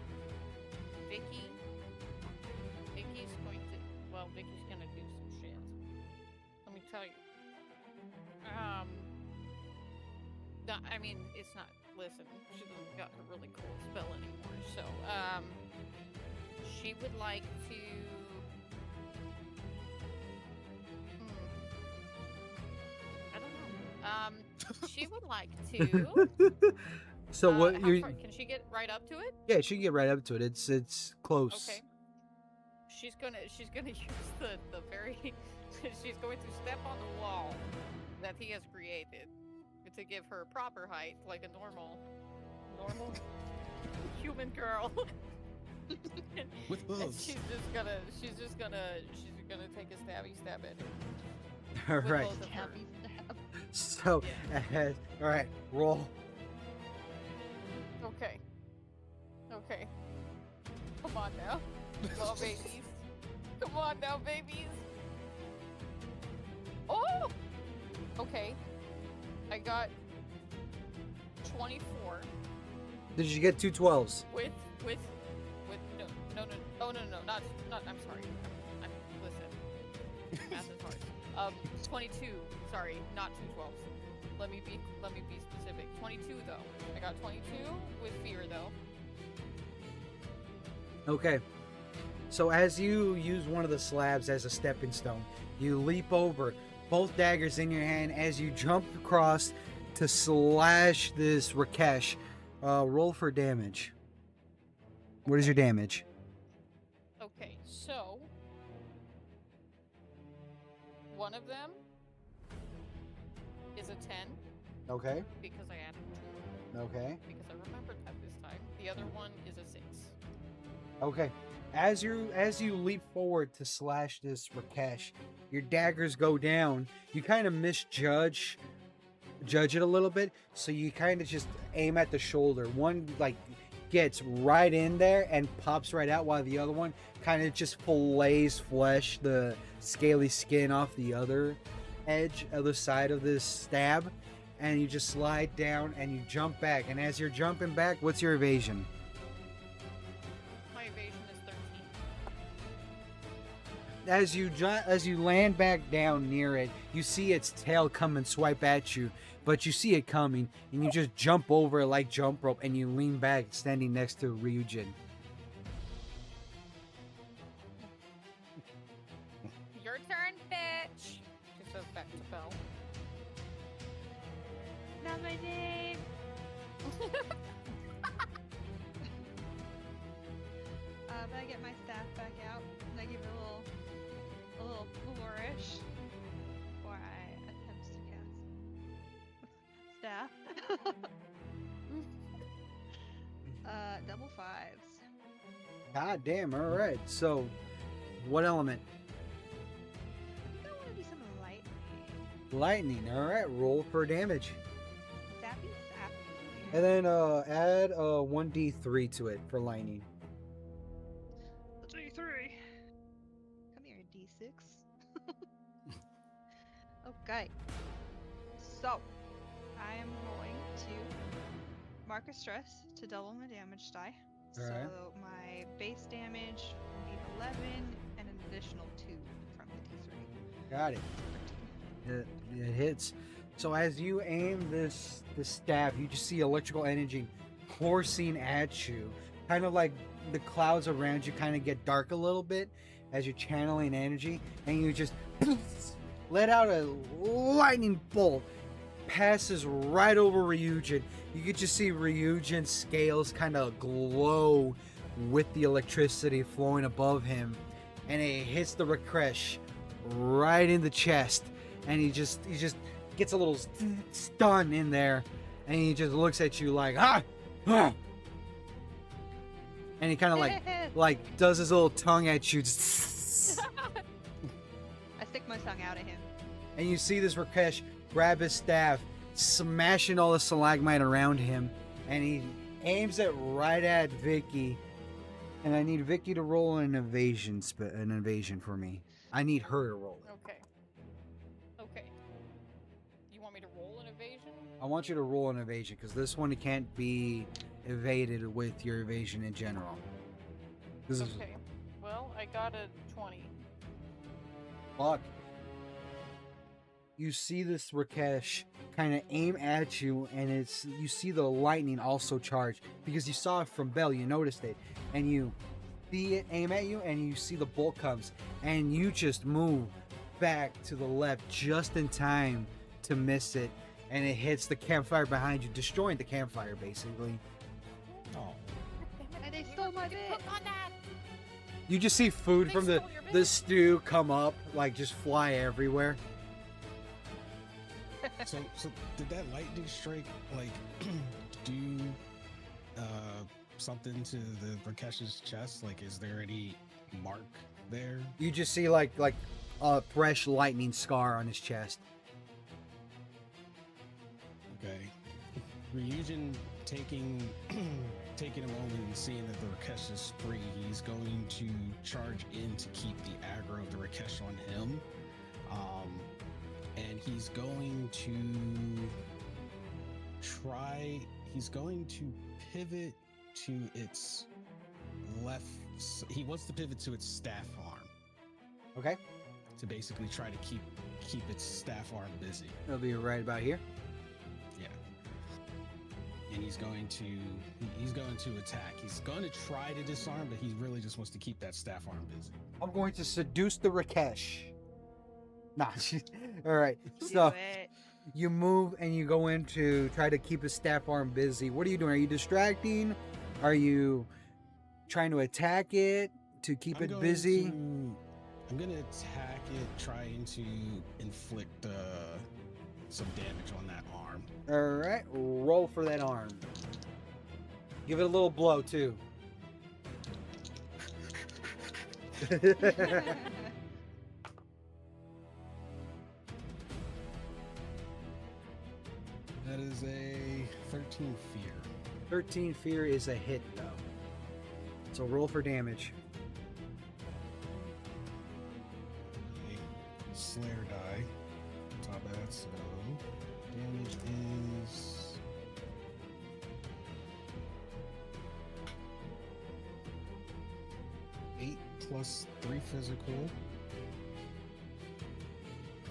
Vicky's gonna do some shit. Let me tell you. I mean, it's not. Listen, she doesn't got a really cool spell anymore. So, she would like to. I don't know. She would like to. So what how you? far, can she get right up to it? Yeah, she can get right up to it. It's close. Okay. She's gonna use the very. She's going to step on the wall that he has created to give her proper height, like a normal human girl. With And hooves. she's just gonna take a stabby stab at it. All With right. both of her. Happy stab. So, all right, roll. Okay. Come on now. Come on, babies. Come on now, babies. Oh! Okay. I got 24 Did you get 2 12s? with no, not I'm sorry. I'm listen. Math is hard. 22, sorry, not 2 12s. Let me be specific. 22 though. I got 22 with fear though. Okay. So as you use one of the slabs as a stepping stone, you leap over, both daggers in your hand as you jump across to slash this Rakesh. Roll for damage. What is your damage? Okay, so one of them is a 10 Okay. because I added 2 Okay. because I remembered that this time. The other one is a 6. Okay. As you leap forward to slash this Rakesh, your daggers go down. You kind of judge it a little bit, so you kind of just aim at the shoulder. One gets right in there and pops right out, while the other one kind of just fillets flesh, the scaly skin off the other side of this stab, and you just slide down and you jump back. And as you're jumping back, what's your evasion? My evasion is 13. As you land back down near it, you see its tail come and swipe at you, but you see it coming, and you just jump over it like jump rope, and you lean back, standing next to Ryujin. Your turn, bitch. She says back to Belle. Not my name. But I get my staff back out and I give it a little flourish before I attempt to cast staff. Double 5s. God damn! All right. So, what element? I think I want to do some lightning. Lightning. All right. Roll for damage, Sappy. and then add 1d3 to it for lightning. D3. Come here, D6. Okay. So, I am rolling to mark a stress to double my damage die. Alright. So my base damage will be 11 and an additional 2 from the D3. Got it. It hits. So as you aim this stab, you just see electrical energy coursing at you, kind of like the clouds around you kind of get dark a little bit as you're channeling energy, and you just let out a lightning bolt, passes right over Ryujin. You could just see Ryujin's scales kind of glow with the electricity flowing above him, and it hits the Rakesh right in the chest, and he just gets a little stun in there, and he just looks at you like ah. And he kind of like does his little tongue at you. I stick my tongue out at him. And you see this Rakesh grab his staff, smashing all the stalagmite around him, and he aims it right at Vicky. And I need Vicky to roll an evasion for me. I need her to roll it. Okay. Okay. You want me to roll an evasion? I want you to roll an evasion because this one can't be evaded with your evasion in general. This is Okay. Well, I got a 20. fuck. You see this Rakesh kind of aim at you, and you see the lightning also charge because you saw it from Bell. You noticed it, and you see it aim at you, and you see the bolt comes, and you just move back to the left just in time to miss it, and it hits the campfire behind you, destroying the campfire basically. Oh. And they stole my bit. Cook on that. You just see food They from the stole your bit. stew come up, like just fly everywhere. So did that lightning strike like do something to the Rakesh's chest? Like, is there any mark there? You just see like a fresh lightning scar on his chest. Okay. Ryujin taking a moment and seeing that the Rakesh is free, he's going to charge in to keep the aggro of the Rakesh on him. And he's going to pivot to its left. He wants to pivot to its staff arm Okay, to basically try to keep its staff arm busy. it'll be right about here. Yeah. And he's going to attack. He's going to try to disarm, but he really just wants to keep that staff arm busy. I'm going to seduce the Rakesh. Nah, all right. Do So it. you move and you go in to try to keep his staff arm busy. What are you doing? Are you distracting? Are you trying to attack it to keep it busy? I'm going to attack it, trying to inflict some damage on that arm. All right, roll for that arm. Give it a little blow too. That is a 13 fear. 13 fear is a hit though. So roll for damage. A Slayer die. Top of that, so damage is 8 plus 3 physical.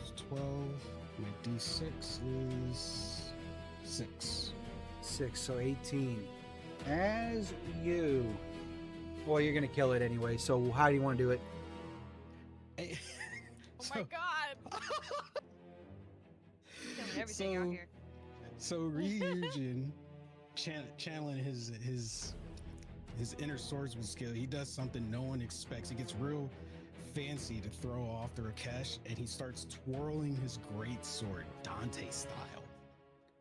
It's 12. My d6 is 6. 6, so 18. As you... Well, you're going to kill it anyway, so how do you want to do it? Hey, Oh my god. Killing everything out here. So Ryujin channeling his inner swordsman skill, he does something no one expects. He gets real fancy to throw off the Rakesh, and he starts twirling his great sword, Dante style,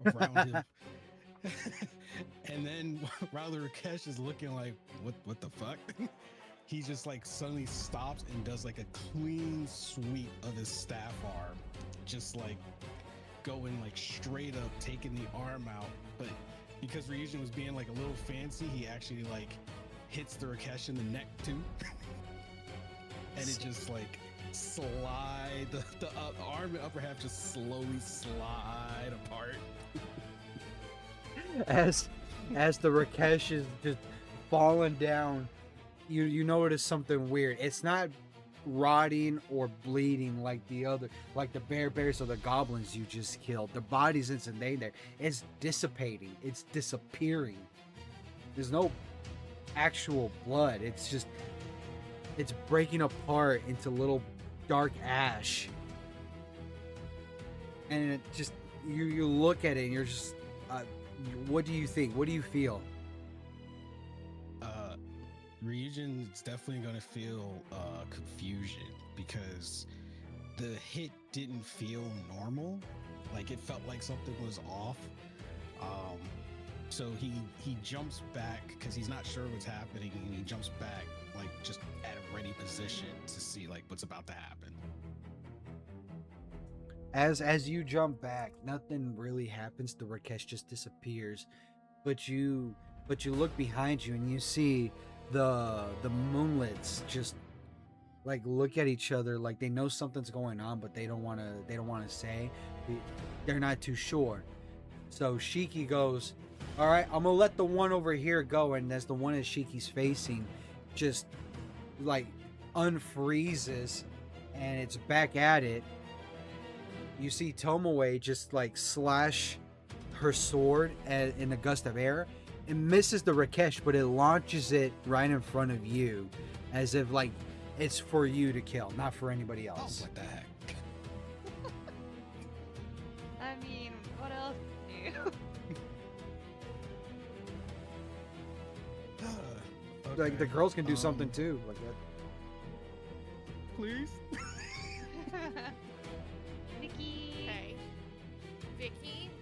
around him. And then while the Rakesh is looking like, what the fuck? He just like suddenly stops and does like a clean sweep of his staff arm, just like going like straight up, taking the arm out. But because Ryujin was being like a little fancy, he actually like hits the Rakesh in the neck too. And it just like slide, the arm and upper half just slowly slide apart. As the Rakesh is just falling down, you notice something weird. It's not rotting or bleeding like the bears or the goblins you just killed. The body's isn't there. It's dissipating. It's disappearing. There's no actual blood. It's breaking apart into little dark ash. And it just you look at it and you're just what do you think? What do you feel? Ryujin's definitely going to feel confusion because the hit didn't feel normal. Like it felt like something was off. So he jumps back because he's not sure what's happening, and he jumps back like just at a ready position to see like what's about to happen. As you jump back, nothing really happens. The Rakesh just disappears. But you look behind you and you see the moonlets just like look at each other like they know something's going on, but they don't wanna say. They're not too sure. So Shiki goes, all right, I'm gonna let the one over here go, and as the one that Shiki's facing just like unfreezes and it's back at it, you see Tomoe just like slash her sword in a gust of air. It misses the Rakesh, but it launches it right in front of you, as if like it's for you to kill, not for anybody Oh, else. what the heck? I mean, what else can you do? Like the Okay, girls can do something too, like that. Please. Vicky. Okay.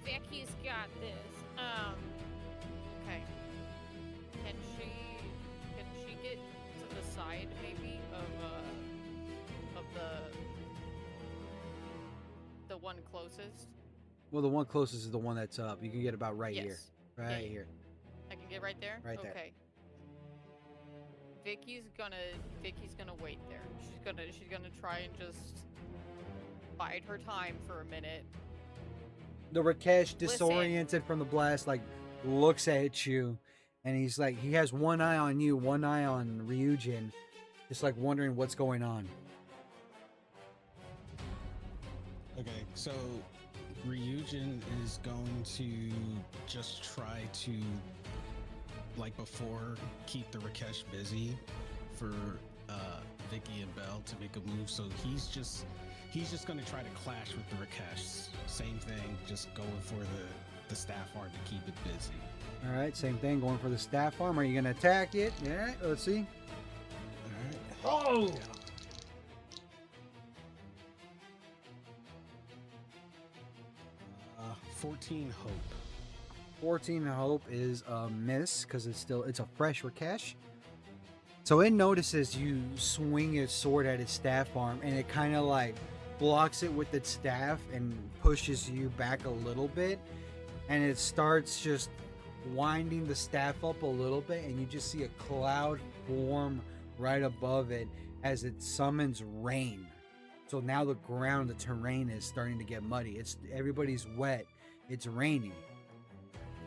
Vicky's got this. Okay. Can she get to the side maybe of the one closest? Well, the one closest is the one that's up. You can get about right here, Yes. right Yeah. here. I can get right there? Right there. Okay. Vicky's gonna wait there. She's gonna try and just bide her time for a minute. The Rakesh, Listen. disoriented from the blast, like looks at you, and he's like, he has one eye on you, one eye on Ryujin, just like wondering what's going on. Okay, so Ryujin is going to just try to, like before, keep the Rakesh busy for Vicky and Belle to make a move. So he's just going to try to clash with the Rakesh. Same thing, just going for the staff arm to keep it busy. All right, same thing, going for the staff arm. Are you gonna attack it? Yeah, let's see. All right. Oh! 14 hope. 14 hope is a miss because it's a fresh Rakesh. So it notices you swing its sword at its staff arm, and it kind of like blocks it with its staff and pushes you back a little bit, and it starts just winding the staff up a little bit, and you just see a cloud form right above it as it summons rain. So now the ground, the terrain is starting to get muddy. Everybody's wet. It's raining.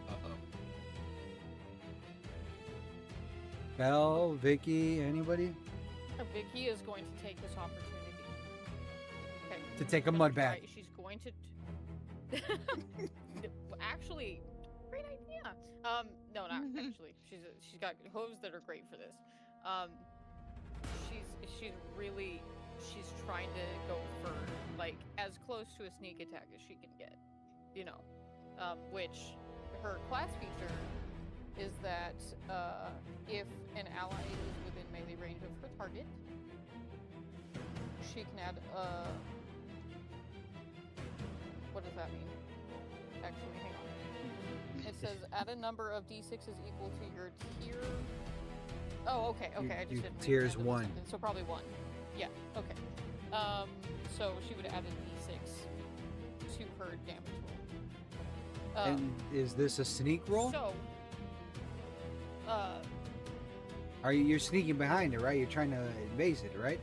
Uh-oh. Belle, Vicky, anybody? Vicky is going to take this opportunity. Okay. To take a Gonna mud try- bath. She's going to. Actually, great idea. No, not actually. She's got hooves that are great for this. She's trying to go for like as close to a sneak attack as she can get. You know, which her class feature is that if an ally is within melee range of her target, she can add what does that mean? Actually, hang on. It says add a number of d6s equal to your tier. Oh, okay, okay. I just Your didn't read tier the is end of the 1. sentence, so probably 1. Yeah. Okay. So she would add a d6 to her damage roll. And is this a sneak roll? So, You're sneaking behind it, right? You're trying to invade it, right?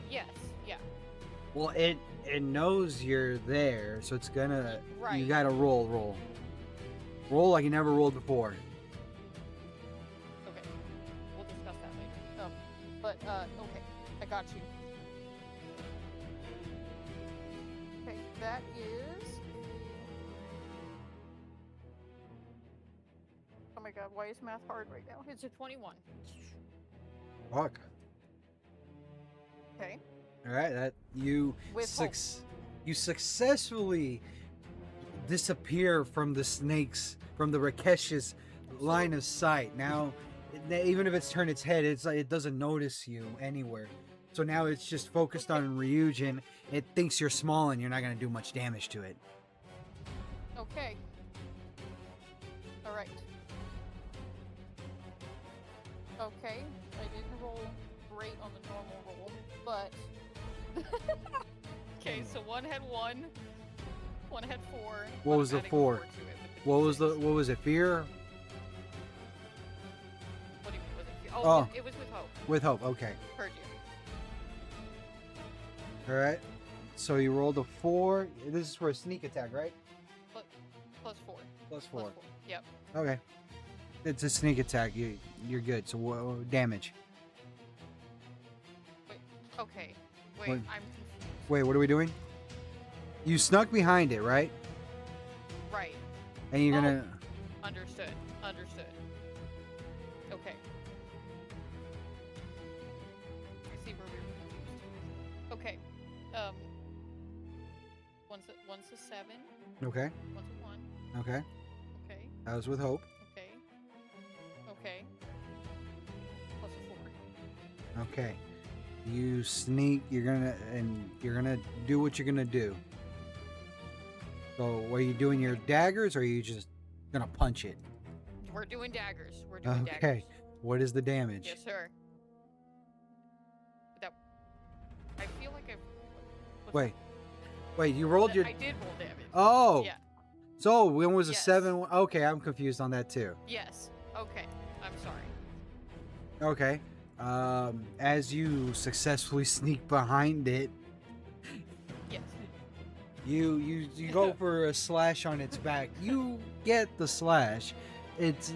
yes, yeah. Well, it knows you're there, so it's gonna. You Right. gotta roll like you never rolled before. Okay, we'll discuss that later. Okay, I got you. Okay, that is. Oh my god, why is math hard right now? It's a 21. Fuck. Okay. All right, that you With hope. you successfully disappear from the snakes, from the Rakesh's line of sight. Now, even if it's turned its head, it's like it doesn't notice you anywhere. So now it's just focused on Ryujin. It thinks you're small and you're not gonna do much damage to it. Okay. All right. Okay, I didn't roll great on the normal roll, but Okay, so one had 1, one had 4. What was the adding 4? to it with What was D6. what was it? Fear What do you mean? Was it? Oh. It was with hope. with hope. Okay. Heard you. All right. So you rolled a 4. This is for a sneak attack, right? Plus 4. Plus 4. Plus 4. Yep. Okay. It's a sneak attack. You're good. So damage. Okay. Wait, What? I'm confused. Wait, what are we doing? You snuck behind it, right? Right. And you're Oh. gonna. Understood. Understood. Okay. I see where we were confused. Okay. One's a 7. Okay. One's a 1. Okay. Okay. That was with hope. Okay. Okay. Plus a 4. Okay. You sneak. You're gonna do what you're gonna do. So, are you doing your daggers, or are you just gonna punch it? We're doing daggers. We're doing Okay. daggers. What is the damage? Yes, sir. That. I feel like Wait. You rolled your. I did roll damage. Oh. Yeah. So when was a Yes. 7? Okay, I'm confused on that too. Yes. Okay. I'm sorry. Okay. As you successfully sneak behind it, Yes. you go for a slash on its back. You get the slash. It's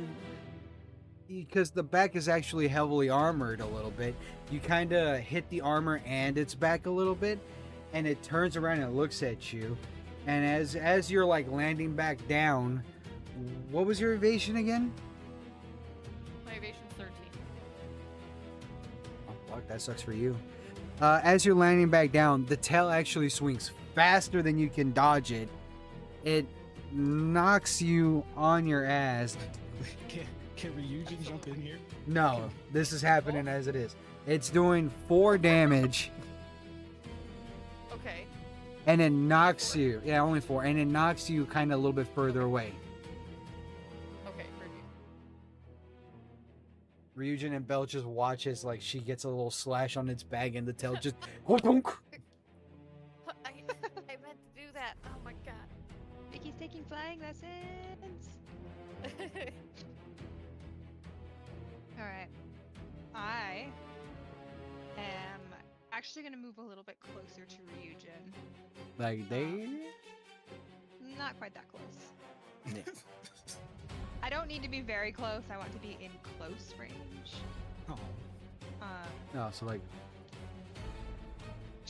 because the back is actually heavily armored a little bit. You kind of hit the armor and its back a little bit, and it turns around and looks at you. And as you're like landing back down, what was your evasion again? My evasion's 13. Oh, fuck, that sucks for you. As you're landing back down, the tail actually swings faster than you can dodge it. It knocks you on your ass. Can Ryujin jump in here? No, this is happening as it is. It's doing 4 damage, Okay. and it knocks you. Yeah, only 4, and it knocks you kind of a little bit further away. Okay. Heard you. Ryujin and Belle just watch as like she gets a little slash on its back, and the tail just. I meant to do that. Oh my god. Vicky's taking flying lessons. Alright. I am actually going to move a little bit closer to Ryujin. Like they. Not quite that close. I don't need to be very close. I want to be in close range. Oh. No, so like.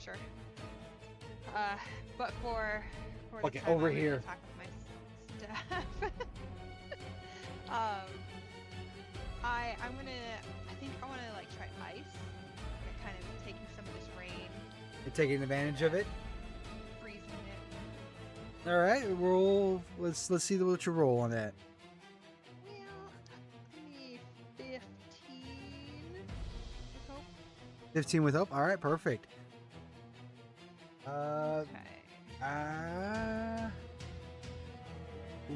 Sure. But for Okay, the time, over I'm gonna here. attack with my staff. I think I wanna like try ice. Like, kind of taking some of this rain, You're taking advantage of it. freezing it. All right, roll. Let's see what you roll on that. Well, give me 15. I hope. 15 with hope. All right, perfect. Okay.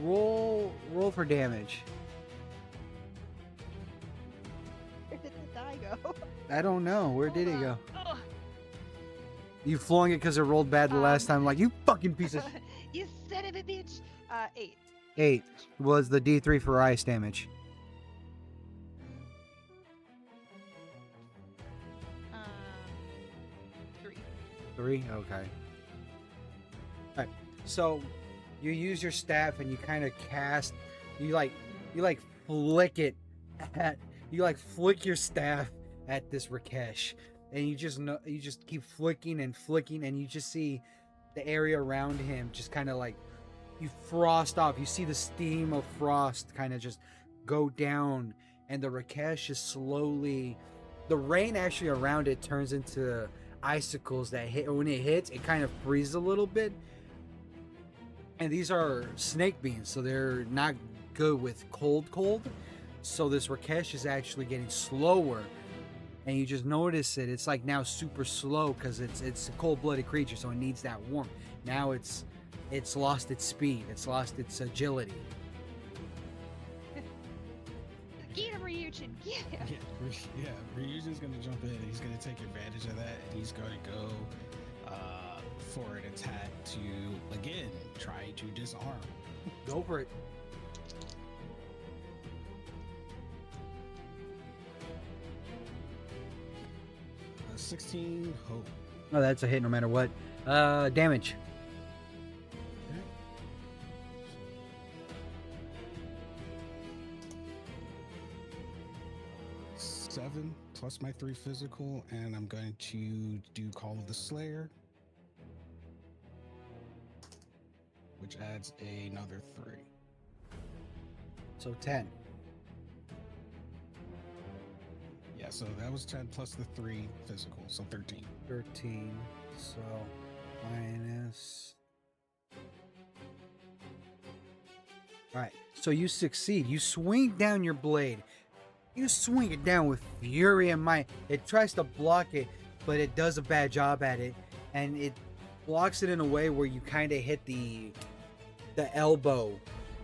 Roll for damage. Where did the die go? I don't know. Where did it Hold go? on. Ugh. You flung it because it rolled bad the last time. Like, you fucking piece of. You son of a bitch. 8. 8 was the D3 for ice damage. Um, 3. 3? Okay. Alright. So you use your staff and you kind of cast. You flick it at. You like flick your staff at this Rakesh, and you just keep flicking and flicking, and you just see the area around him just kind of like you frost off. You see the steam of frost kind of just go down, and the Rakesh is slowly. The rain actually around it turns into icicles that hit. When it hits, it kind of freezes a little bit. And these are snake beans, so they're not good with cold. So this Rakesh is actually getting slower, and you just notice it. It's like now super slow because it's a cold-blooded creature, so it needs that warmth. Now it's lost its speed. It's lost its agility. Get him, Ryujin. Get him. Yeah, Ryujin's gonna jump in. He's gonna take advantage of that, and he's gonna go for an attack to again try to disarm. Go for it. 16 hope. Oh, that's a hit no matter what. Damage. 7 plus my 3 physical, and I'm going to do Call of the Slayer, which adds another 3. So 10. Yeah, so that was 10 plus the 3 physical, so 13. 13. So minus. Alright, so you succeed. You swing down your blade. You swing it down with fury and might. It tries to block it, but it does a bad job at it. And it blocks it in a way where you kind of hit the elbow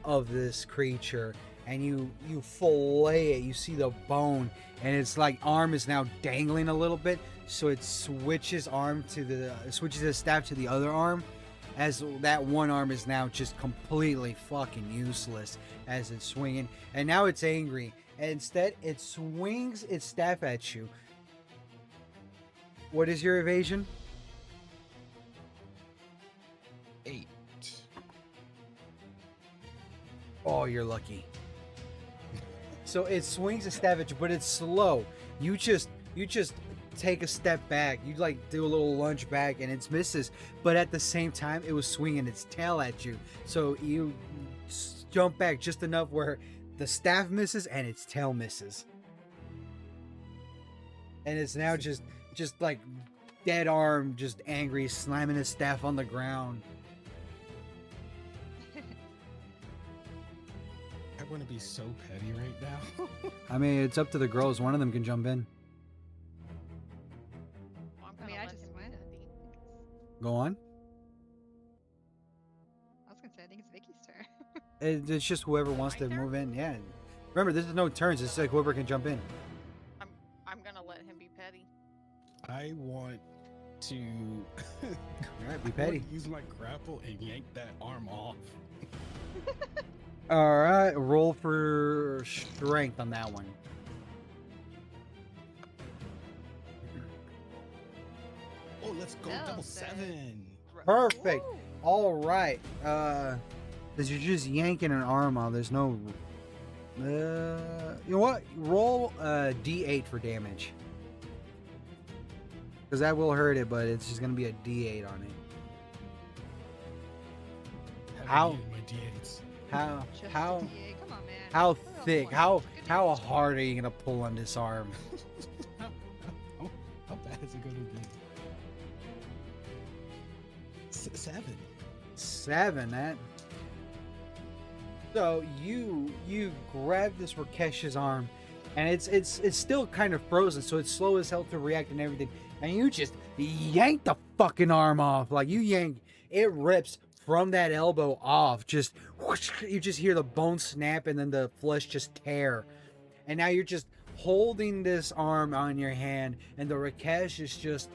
of this creature. And you fillet it. You see the bone. And it's like arm is now dangling a little bit. So it switches the staff to the other arm. As that one arm is now just completely fucking useless as it's swinging. And now it's angry. And instead, it swings its staff at you. What is your evasion? 8. Oh, you're lucky. So it swings a staff at you, but it's slow. You just take a step back. You like do a little lunge back, and it misses. But at the same time, it was swinging its tail at you. So you jump back just enough where the staff misses and its tail misses. And it's now just like dead arm, just angry, slamming his staff on the ground. I want to be so petty right now. I mean, it's up to the girls. One of them can jump in. Well, I'm I mean, gonna I let just him went. be. Go on. I was gonna say, I think it's Vicky's turn. It's just whoever wants to My turn? move in. Yeah. Remember, this is no turns. It's like whoever can jump in. I'm gonna let him be petty. I want to All right, be I petty. want to use my grapple and yank that arm off. All right, roll for strength on that one. Oh, let's go. Well Double said. 7. Perfect. Woo! All right. Because you're just yanking an arm off. There's no. You know what? Roll D8 for damage. Because that will hurt it, but it's just gonna be a D8 on it. How- My D8s. How Just a how DA. Come on, man. how We're all thick? one. How Good how damage. hard are you gonna pull on this arm? How bad is it going to be? 7. 7. That. So you grab this Rakesh's arm, and it's still kind of frozen, so it's slow as hell to react and everything. And you just yank the fucking arm off, like you yank it, rips from that elbow off. Just whoosh, you just hear the bone snap, and then the flesh just tear. And now you're just holding this arm on your hand, and the Rakesh is just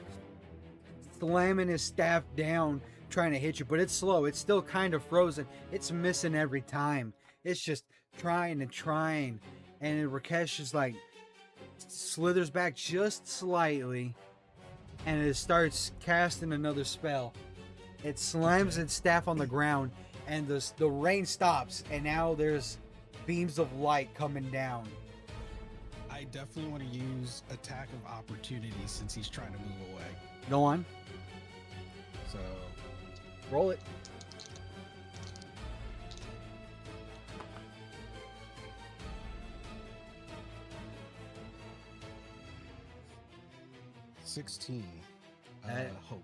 slamming his staff down, trying to hit you, but it's slow. It's still kind of frozen. It's missing every time. It's just trying and trying. And Rakesh just like slithers back just slightly, and it starts casting another spell. It slams its staff on the ground, and the rain stops, and now there's beams of light coming down. I definitely want to use attack of opportunity since he's trying to move away. Go on, So roll it. $16. Hope.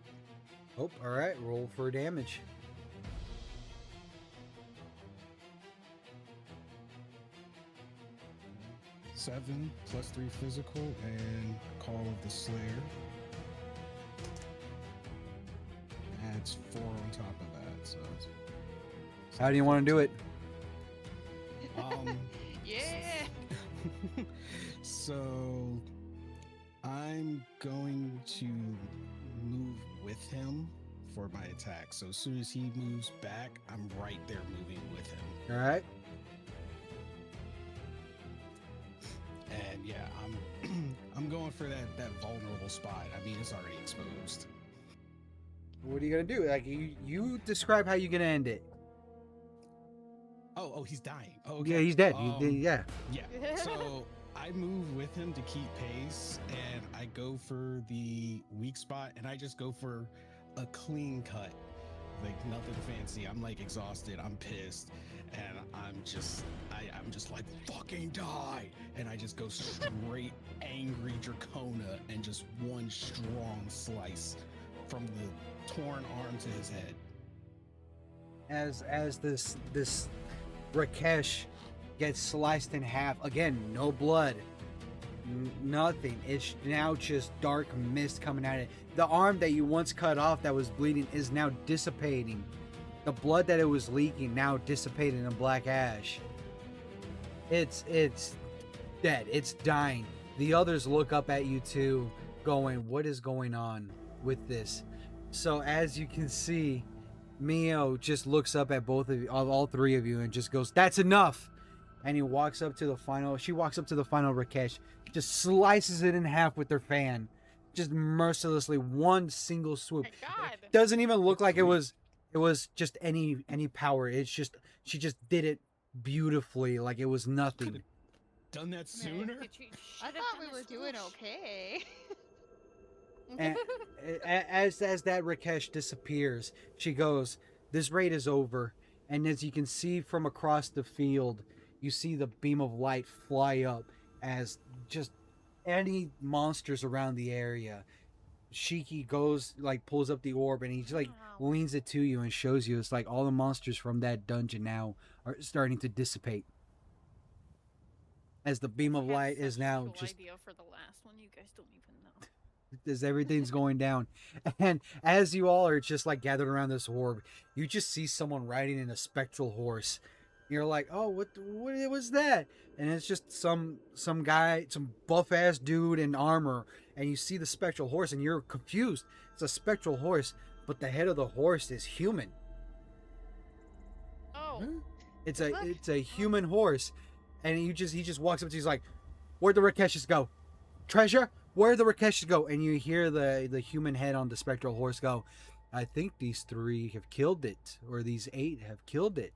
Oh, all right. Roll for damage. $7 plus 3 physical and Call of the Slayer. Adds 4 on top of that. So How do you want to do it? um Yeah. so I'm going to move with him for my attack. So as soon as he moves back, I'm right there moving with him. All right. And yeah, I'm going for that vulnerable spot. I mean, it's already exposed. What are you gonna do? Like you describe how you're gonna end it. Oh, he's dying. Oh, okay. Yeah, he's dead. Yeah. So I move with him to keep pace, and I go for the weak spot, and I just go for a clean cut, like nothing fancy. I'm like exhausted. I'm pissed, and I'm just like fucking die, and I just go straight angry Dracona, and just one strong slice from the torn arm to his head. As this Rakesh gets sliced in half again, no blood, nothing. It's now just dark mist coming at it. The arm that you once cut off that was bleeding is now dissipating. The blood that it was leaking now dissipating in black ash. It's dead. It's dying. The others look up at you two, going, "What is going on with this?" So as you can see, Mio just looks up at both of you, all three of you, and just goes, "That's enough." And he walks up to the final. She walks up to the final Rakesh, just slices it in half with her fan, just mercilessly, one single swoop. My God. Doesn't even look like it was just any power. It's just she just did it beautifully, like it was nothing. Could've done that sooner. I thought we were doing okay. And as that Rakesh disappears, she goes, "This raid is over." And as you can see from across the field, you see the beam of light fly up as just any monsters around the area. Shiki goes, like, pulls up the orb, and he just, like, Wow. leans it to you and shows you it's like all the monsters from that dungeon now are starting to dissipate. As the beam of I had light is such a now cool just idea for the last one. You guys don't even know. as everything's going down. And as you all are just like gathered around this orb, you just see someone riding in a spectral horse. You're like, "Oh, what was that?" And it's just some guy, some buff ass dude in armor, and you see the spectral horse and you're confused. It's a spectral horse, but the head of the horse is human. Oh, Huh? It's a human horse. And he just walks up to you, he's like, "Where'd the Rakeshas go? Treasure? Where'd the Rakeshas go?" And you hear the human head on the spectral horse go, "I think these 3 have killed it, or these 8 have killed it."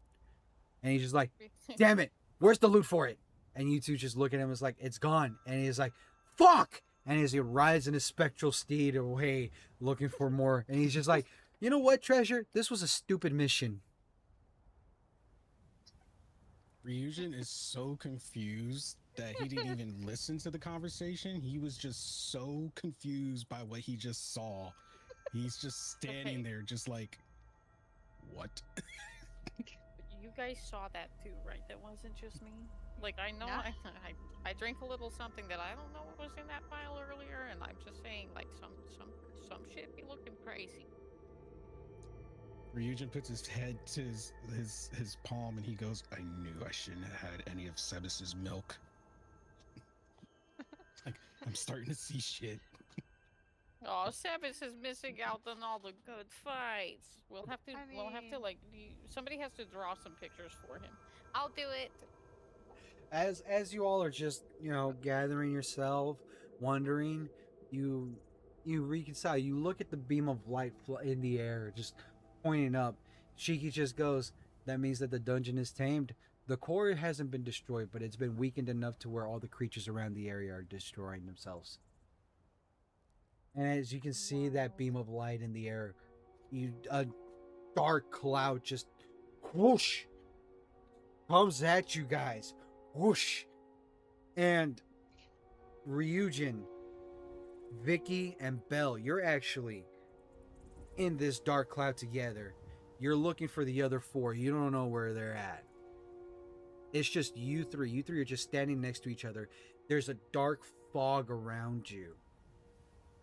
And he's just like, "Damn it, where's the loot for it?" And you two just look at him, it's like, "It's gone." And he's like, "Fuck!" And as he rides in his spectral steed away, looking for more, and he's just like, "You know what, Treasure? This was a stupid mission." Ryujin is so confused that he didn't even listen to the conversation. He was just so confused by what he just saw. He's just standing Okay. there, just like, what? you guys saw that too, right? That wasn't just me. Like, I know Nah. I drink a little something that I don't know what was in that vial earlier, and I'm just saying, like, some shit be looking crazy. Ryujin puts his head to his palm and he goes, "I knew I shouldn't have had any of Sebas's milk." Like, I'm starting to see shit. Oh, Sebas is missing out on all the good fights. We'll have to mean- like somebody has to draw some pictures for him. I'll do it. As you all are just, gathering yourself, wondering, you reconcile. You look at the beam of light in the air, just pointing up. Shiki just goes, "That means that the dungeon is tamed. The core hasn't been destroyed, but it's been weakened enough to where all the creatures around the area are destroying themselves." And as you can see that Wow. beam of light in the air, a dark cloud just whoosh comes at you guys. Whoosh. And Ryujin, Vicky, and Belle, you're actually in this dark cloud together. You're looking for the other 4. You don't know where they're at. It's just you 3. You 3 are just standing next to each other. There's a dark fog around you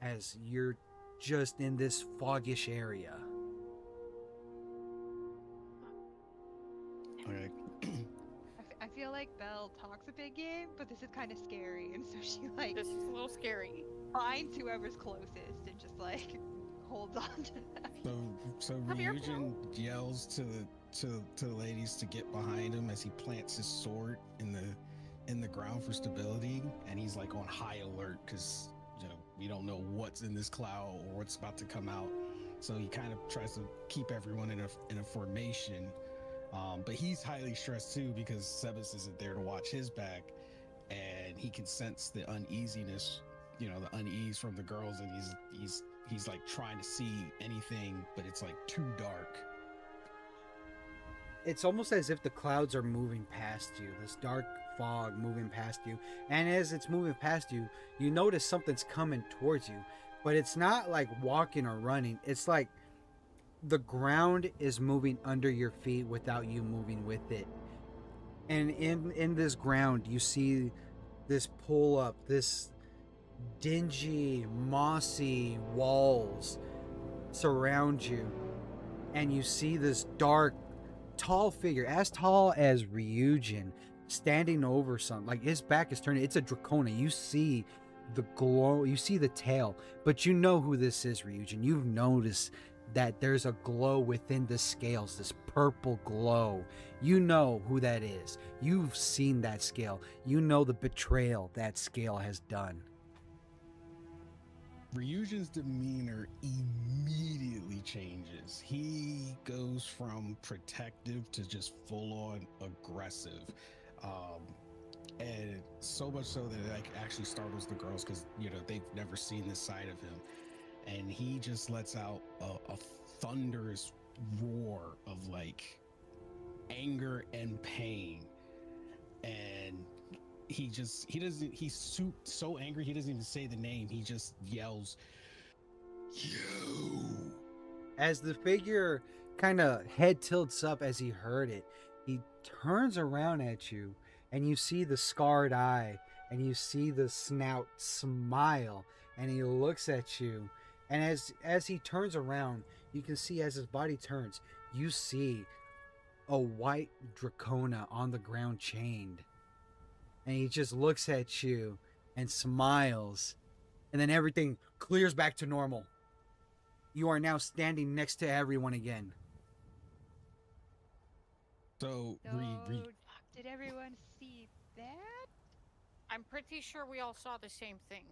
as you're just in this foggish area. Okay. I feel like Belle talks a big game, but this is kind of scary, and so she like This is a little scary. finds whoever's closest and just like holds on to that. So Come here, Ryujin yells to the ladies to get behind him as he plants his sword in the ground for stability, and he's like on high alert because we don't know what's in this cloud or what's about to come out. So he kind of tries to keep everyone in a formation, but he's highly stressed too because Sebas isn't there to watch his back, and he can sense the uneasiness, the unease from the girls, and he's like trying to see anything, but it's like too dark. It's almost as if the clouds are moving past you, this dark fog moving past you. And as it's moving past you, you notice something's coming towards you. But it's not like walking or running. It's like the ground is moving under your feet without you moving with it. And in this ground, you see this pull up, this dingy, mossy walls surround you. And you see this dark, tall figure, as tall as Ryujin, standing over something. Like his back is turning. It's a Dracona. You see the glow. You see the tail, but you know who this is, Ryujin. You've noticed that there's a glow within the scales, this purple glow. You know who that is. You've seen that scale. You know the betrayal that scale has done. Ryujin's demeanor immediately changes. He goes from protective to just full-on aggressive. And so much so that it like actually startles the girls because they've never seen this side of him. And he just lets out a thunderous roar of like anger and pain. And he's so angry he doesn't even say the name. He just yells, "You!" As the figure kind of head tilts up as he heard it, he turns around at you, and you see the scarred eye, and you see the snout smile, and he looks at you. And as he turns around, you can see as his body turns, you see a white Dracona on the ground chained. And he just looks at you and smiles. And then everything clears back to normal. You are now standing next to everyone again. So, Did everyone see that? I'm pretty sure we all saw the same thing.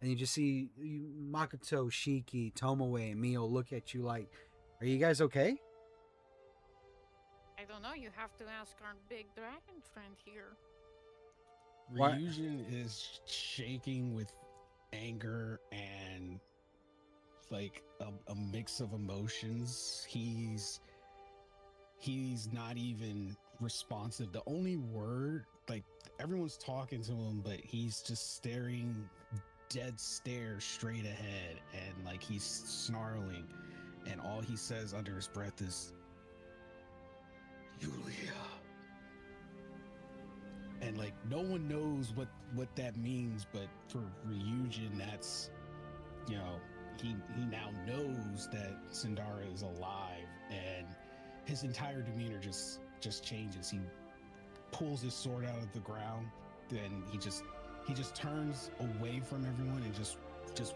And you just see Makoto, Shiki, Tomoe, and Mio look at you like, are you guys okay? I don't know. You have to ask our big dragon friend here. Ryujin is shaking with anger and like a mix of emotions. He's not even responsive. The only word, like everyone's talking to him, but he's just staring dead stare straight ahead, and like he's snarling, and all he says under his breath is Yulia. And like no one knows what that means, but for Ryujin, that's he now knows that Sindara is alive, and his entire demeanor just changes. He pulls his sword out of the ground, then he just turns away from everyone and just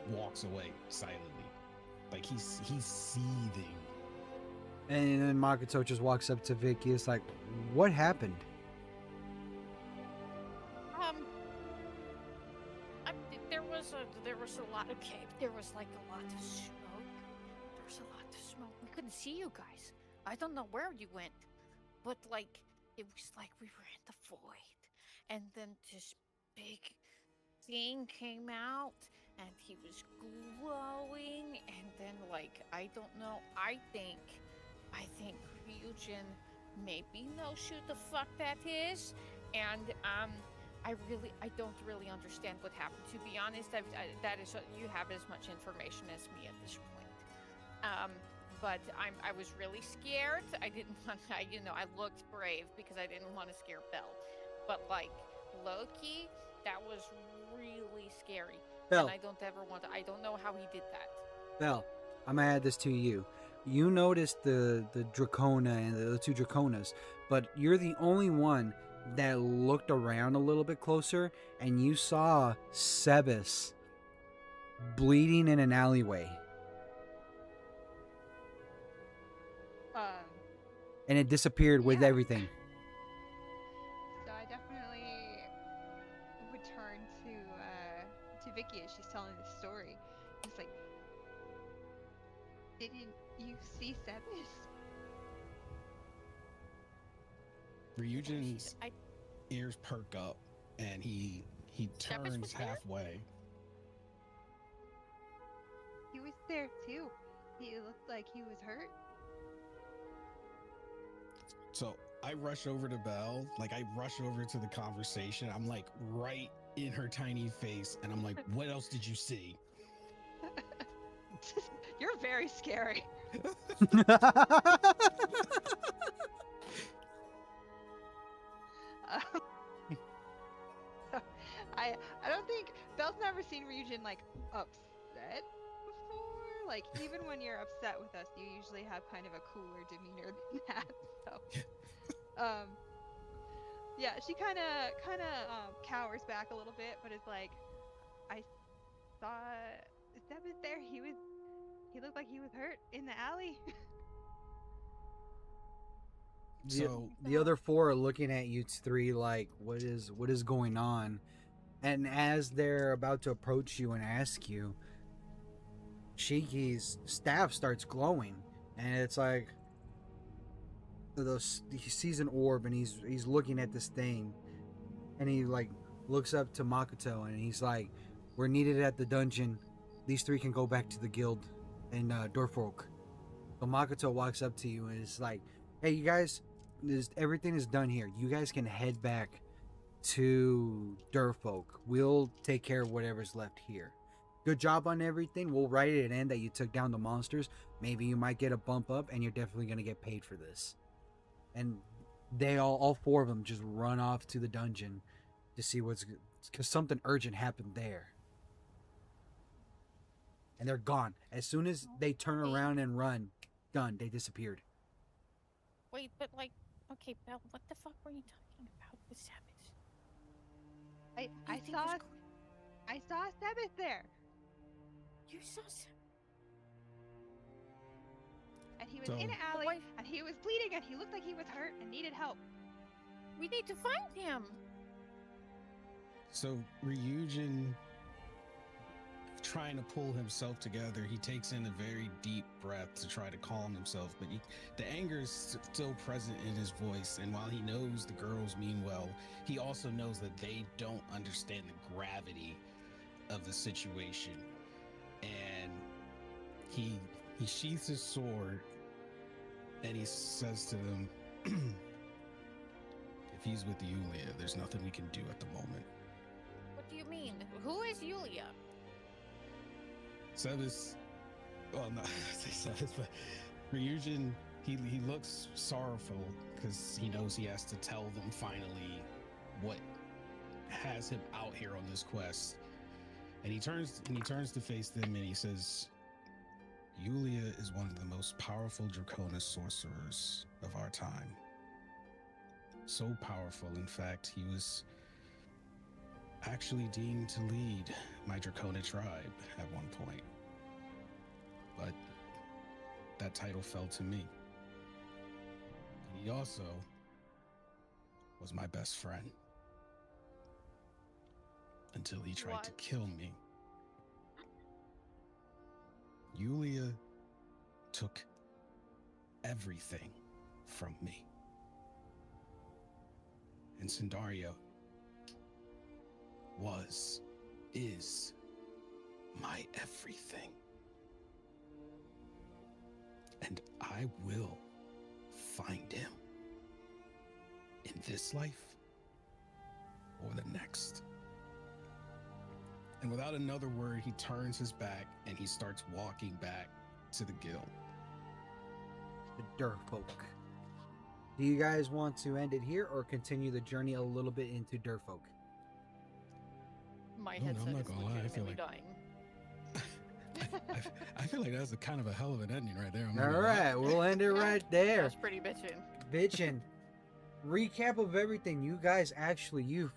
walks away silently, like he's seething. And then Makoto just walks up to Vicky. It's like, what happened? There was a lot of cave. There was like a lot of smoke. There was a lot of smoke. We couldn't see you guys. I don't know where you went, but like it was like we were in the void, and then this big thing came out, and he was glowing, and then like I don't know. I think Ryujin maybe knows who the fuck that is, and I don't really understand what happened. To be honest, you have as much information as me at this point. But I was really scared. I didn't want to, I looked brave because I didn't want to scare Belle. But like Loki, that was really scary. Belle. And I don't know how he did that. Belle, I'm gonna add this to you. You noticed the Dracona and the two Draconas, but you're the only one that looked around a little bit closer, and you saw Sebas bleeding in an alleyway. and it disappeared with Yeah. everything. So I definitely would turn to Vicky as she's telling the story. It's like, didn't you see Sebas? Ryujin's ears perk up, and he Shepard was turns there? halfway. He was there too. He looked like he was hurt. So I rush over to Belle, like I rush over to the conversation. I'm like right in her tiny face, and I'm like, "What else did you see?" You're very scary. Um, so I don't think Belle's never seen Ryujin like upset before. Like even when you're upset with us, you usually have kind of a cooler demeanor than that. So yeah, she kind of cowers back a little bit, but is like, I saw Sebas there. He looked like he was hurt in the alley. So The other four are looking at you three like, what is going on? And as they're about to approach you and ask you, Shiki's staff starts glowing, and it's like he sees an orb, and he's looking at this thing, and he like looks up to Makoto, and he's like, "We're needed at the dungeon. These three can go back to the guild in Dorfolk." So Makoto walks up to you and is like, "Hey, you guys, everything is done here. You guys can head back to Durfolk. We'll take care of whatever's left here. Good job on everything. We'll write it in that you took down the monsters. Maybe you might get a bump up, and you're definitely gonna get paid for this." And they all four of them just run off to the dungeon to see because something urgent happened there. And they're gone. As soon as they turn around and run, done. They disappeared. Wait, but like, okay, Belle, what the fuck were you talking about with Savage? I saw Sebas there, You saw Savage? and he was So- in an alley, Why- and he was bleeding, and he looked like he was hurt and needed help. We need to find him. So Ryujin, trying to pull himself together, he takes in a very deep breath to try to calm himself, but the anger is still present in his voice. And while he knows the girls mean well, he also knows that they don't understand the gravity of the situation. And he sheaths his sword, and he says to them, "If he's with Yulia, there's nothing we can do at the moment." What do you mean? Who is Yulia? Sebas, well, not say Sebas, but Ryujin, he looks sorrowful because he knows he has to tell them finally what has him out here on this quest. And he turns to face them, and he says, "Yulia is one of the most powerful Draconis sorcerers of our time. So powerful, in fact, he was actually deemed to lead my Draconic tribe at one point. But that title fell to me. And he also was my best friend. Until he tried to What? kill me. Yulia took everything from me. And Sindario is my everything. And I will find him in this life or the next." And without another word, he turns his back and he starts walking back to the guild. The Durfolk. Do you guys want to end it here or continue the journey a little bit into Durfolk? My No, headset I'm not is gonna lie, I feel legitimately like- dying. I feel like that's a kind of a hell of an ending right there. I'm not All gonna lie. right, we'll end it right there. That's pretty bitchin'. Bitchin'. Recap of everything. You guys actually, you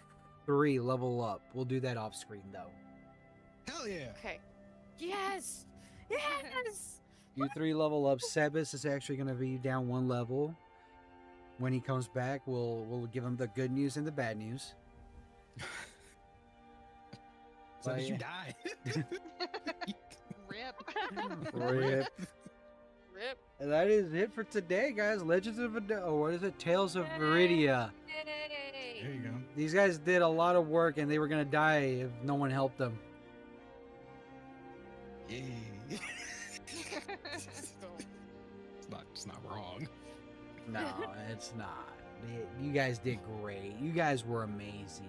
three level up. We'll do that off screen though. Hell yeah. Okay. Yes! Yes! You three level up. Sebas is actually going to be down one level. When he comes back, we'll give him the good news and the bad news. So But did you yeah. die? Rip. Rip. Rip. And that is it for today, guys. Legends of what is it? Tales of Viridia. Yay! There you go. These guys did a lot of work, and they were gonna die if no one helped them. Yay. It's not wrong. No, it's not. You guys did great. You guys were amazing.